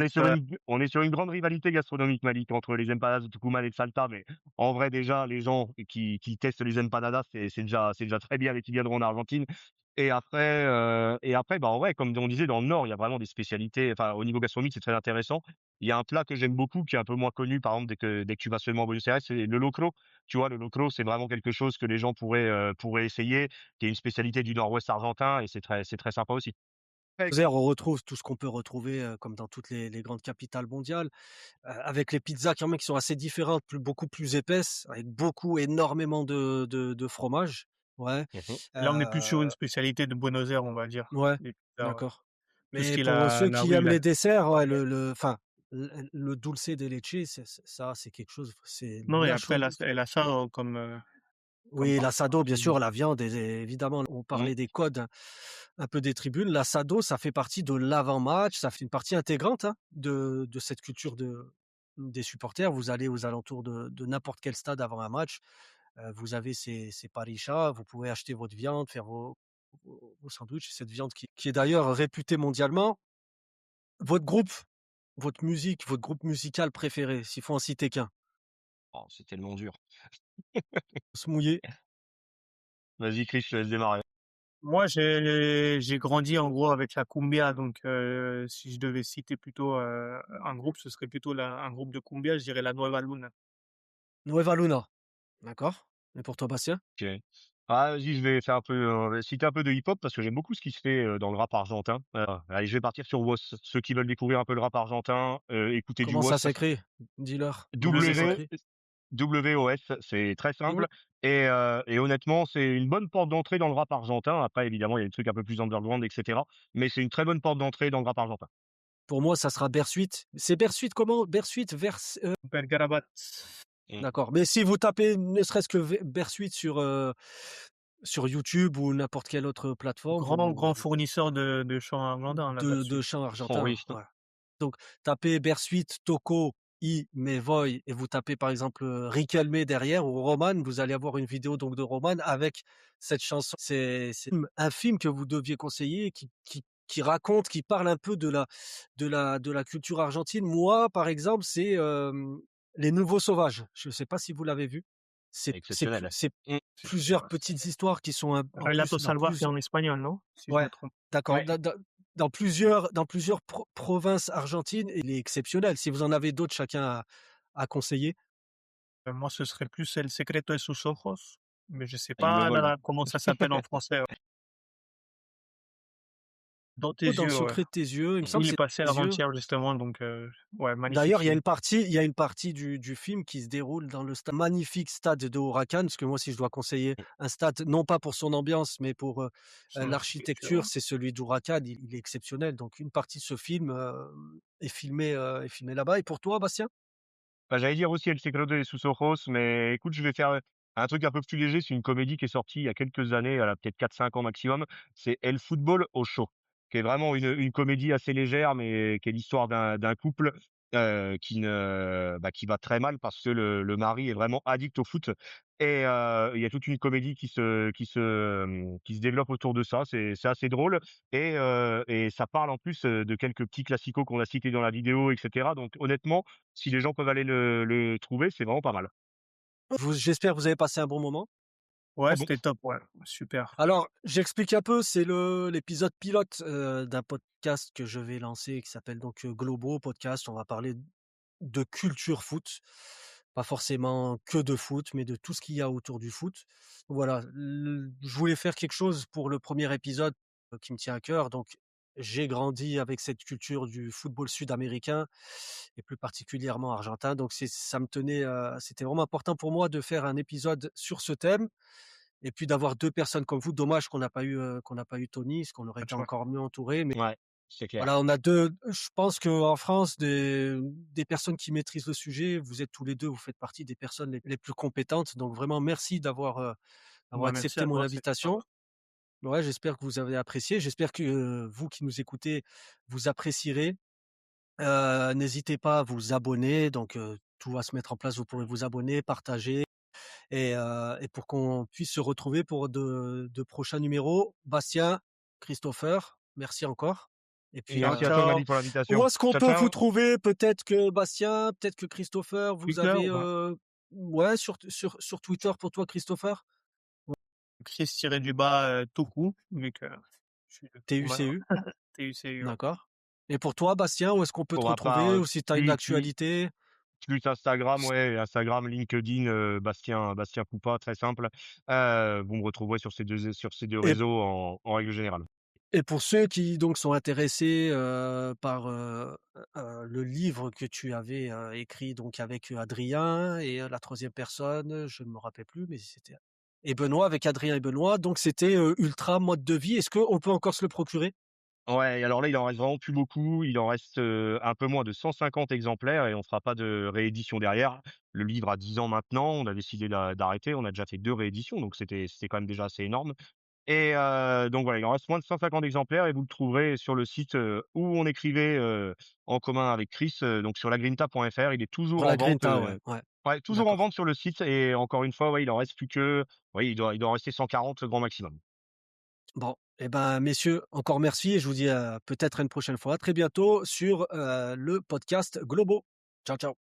On est sur une grande rivalité gastronomique, Malik, entre les empanadas de Tucumán et de Salta, mais en vrai, déjà, les gens qui testent les empanadas, c'est déjà très bien et qui viendront en Argentine. Et après, bah, ouais, comme on disait, dans le Nord, il y a vraiment des spécialités. Enfin, au niveau gastronomique, c'est très intéressant. Il y a un plat que j'aime beaucoup, qui est un peu moins connu, par exemple, dès que tu vas seulement à Buenos Aires, c'est le locro. Tu vois, le locro, c'est vraiment quelque chose que les gens pourraient essayer, qui est une spécialité du nord-ouest argentin, et c'est très sympa aussi. Ouais, On retrouve tout ce qu'on peut retrouver, comme dans toutes les grandes capitales mondiales, avec les pizzas quand même qui sont assez différentes, beaucoup plus épaisses, avec énormément de fromage. Ouais, Mmh. Là, on est plus sur une heu, spécialité de Buenos Aires, on va dire, ouais, les pizzas, ouais. d'accord. Tout ce Mais qui est pour la ceux la qui oui, aiment la les desserts, ouais, ouais. le dulce de leche, ça, c'est quelque chose, c'est Non, et la après chose. l'asado comme Oui, l'assado, bien sûr, partie la viande, évidemment. On mmh, parlait des codes un peu des tribunes. L'assado, ça fait partie de l'avant-match, ça fait une partie intégrante, hein, de cette culture des supporters. Vous allez aux alentours de n'importe quel stade avant un match, vous avez ces parichas, vous pouvez acheter votre viande, faire vos sandwichs. Cette viande qui est d'ailleurs réputée mondialement. Votre groupe, votre groupe musical préféré, s'il faut en citer qu'un? oh, c'est tellement dur. Se mouiller. Vas-y Chris, je te laisse démarrer. Moi, j'ai grandi en gros avec la cumbia, donc si je devais citer plutôt, un groupe, ce serait plutôt un groupe de cumbia, je dirais la Nueva Luna. Nueva Luna, d'accord. Et pour toi, Bastien? OK. Ah, vas-y, je vais faire un peu, citer un peu de hip-hop, parce que j'aime beaucoup ce qui se fait, dans le rap argentin. Allez, je vais partir sur WOS. Ceux qui veulent découvrir un peu le rap argentin, écoutez du Comment ça WOS. s'écrit? Dis-leur, comment ça WO. W s'écrit? WOS, c'est très Mmh. simple, et honnêtement, c'est une bonne porte d'entrée dans le rap argentin. Après, évidemment, il y a des trucs un peu plus underground, et cetera, mais c'est une très bonne porte d'entrée dans le rap argentin. Pour moi, ça sera Bersuite. C'est Bersuite comment? Bersuite vers Bergarabat, Mmh. d'accord, mais si vous tapez ne serait-ce que Bersuite sur YouTube ou n'importe quelle autre plateforme, grand fournisseur de chants argentins de là-dessus. chants Oh argentins, oui. voilà. Donc tapez Bersuite, Toco, Me Voy et vous tapez par exemple, Riquelme derrière ou Roman, vous allez avoir une vidéo donc de Roman avec cette chanson. C'est un film que vous deviez conseiller qui raconte, qui parle un peu de la culture argentine. Moi, par exemple, c'est, Les Nouveaux Sauvages. Je ne sais pas si vous l'avez vu? Exceptionnel. C'est Mmh. C'est plusieurs ouais, petites histoires qui sont en plus Relatos dans Salvajes plus. en espagnol, non? Si je me Ouais, trompe. d'accord. Ouais. Dans plusieurs provinces argentines, il est exceptionnel. Si vous en avez d'autres, chacun à conseiller. Moi, ce serait plus El secreto de sus ojos, mais je sais Il me pas vole. là comment ça s'appelle en français, ouais. Dans tes Oh, dans le yeux, ouais. secret de tes yeux, il me semble Il que est c'est passé tes yeux. avant-hier justement, donc ouais, magnifique D'ailleurs, film. il y a une partie du film qui se déroule dans le magnifique stade de Huracan, parce que moi, si je dois conseiller un stade, non pas pour son ambiance, mais pour, Son architecture, l'architecture, ouais. c'est celui d'Huracan. Il est exceptionnel. Donc une partie de ce film, est filmée là-bas. Et pour toi, Bastien? Bah, j'allais dire aussi El secreto de sus ojos, mais écoute, je vais faire, un truc un peu plus léger. C'est une comédie qui est sortie il y a quelques années, elle a peut-être 4-5 ans maximum. C'est El fútbol Ocho, qui est vraiment une comédie assez légère, mais qui est l'histoire d'un couple, qui va très mal parce que le mari est vraiment addict au foot, il y a toute une comédie qui se développe autour de ça. C'est assez drôle, et ça parle en plus, de quelques petits classicos qu'on a cités dans la vidéo, et cetera. Donc honnêtement, si les gens peuvent aller le trouver, c'est vraiment pas mal. J'espère que vous avez passé un bon moment. Ouais, Ah bon? c'était top, ouais, super. Alors, j'explique un peu, c'est l'épisode pilote, d'un podcast que je vais lancer qui s'appelle donc, Globo Podcast. On va parler de culture foot, pas forcément que de foot, mais de tout ce qu'il y a autour du foot. Voilà, je voulais faire quelque chose pour le premier épisode, qui me tient à cœur. Donc j'ai grandi avec cette culture du football sud-américain et plus particulièrement argentin. Donc ça me tenait, c'était vraiment important pour moi de faire un épisode sur ce thème et puis d'avoir 2 personnes comme vous. Dommage qu'on n'a pas eu Tony, parce qu'on aurait été Ouais. encore mieux entouré. Mais Ouais, c'est clair. voilà, on a 2. Je pense qu'en France, des personnes qui maîtrisent le sujet. Vous êtes tous les 2, vous faites partie des personnes les plus compétentes. Donc vraiment merci d'avoir Bah, merci accepté à mon toi, c'était top. invitation. Ouais, j'espère que vous avez apprécié. J'espère que, vous qui nous écoutez, vous apprécierez. N'hésitez pas à vous abonner. Donc tout va se mettre en place. Vous pourrez vous abonner, partager et pour qu'on puisse se retrouver pour de prochains numéros. Bastien, Christopher, merci encore. Et puis, Ciao, Merci à toi, ciao. Mali, pour où l'invitation. est-ce qu'on Ciao, peut vous ciao. trouver? Peut-être que Bastien, peut-être que Christopher, vous Twitter avez, ou pas? ouais, sur Twitter pour toi, Christopher? Chris-du-bas Toku, vu que je suis voilà, TUCU, TUCU, ouais. d'accord. Et pour toi, Bastien, où est-ce qu'on peut te Pour ma part, retrouver ou si tu as une plus actualité? Instagram, ouais, Instagram, LinkedIn, Bastien Coupa, très simple. Vous me retrouverez sur ces 2 Et réseaux en règle générale. et pour ceux qui donc sont intéressés, par, le livre que tu avais, écrit donc avec, Adrien et la troisième personne, je ne me rappelle plus, mais c'était et Benoît, avec Adrien et Benoît, donc c'était, Ultra mode de vie. Est-ce qu'on peut encore se le procurer? Ouais, et alors là, il en reste vraiment plus beaucoup. Il en reste, un peu moins de 150 exemplaires et on fera pas de réédition derrière. Le livre a 10 ans maintenant, on a décidé d'arrêter. On a déjà fait 2 rééditions, donc c'était quand même déjà assez énorme. Et donc voilà, il en reste moins de 150 exemplaires et vous le trouverez sur le site, où on écrivait, en commun avec Chris, donc sur lagrinta.fr. Il est toujours Pour en la vente, Grinta, ouais, ouais, ouais, toujours en d'accord. vente sur le site et encore une fois, ouais, il en reste plus que oui, il doit en rester 140 grand maximum. Bon, et ben, messieurs, encore merci et je vous dis, peut-être à une prochaine fois. À très bientôt sur, le podcast Globo. Ciao, ciao.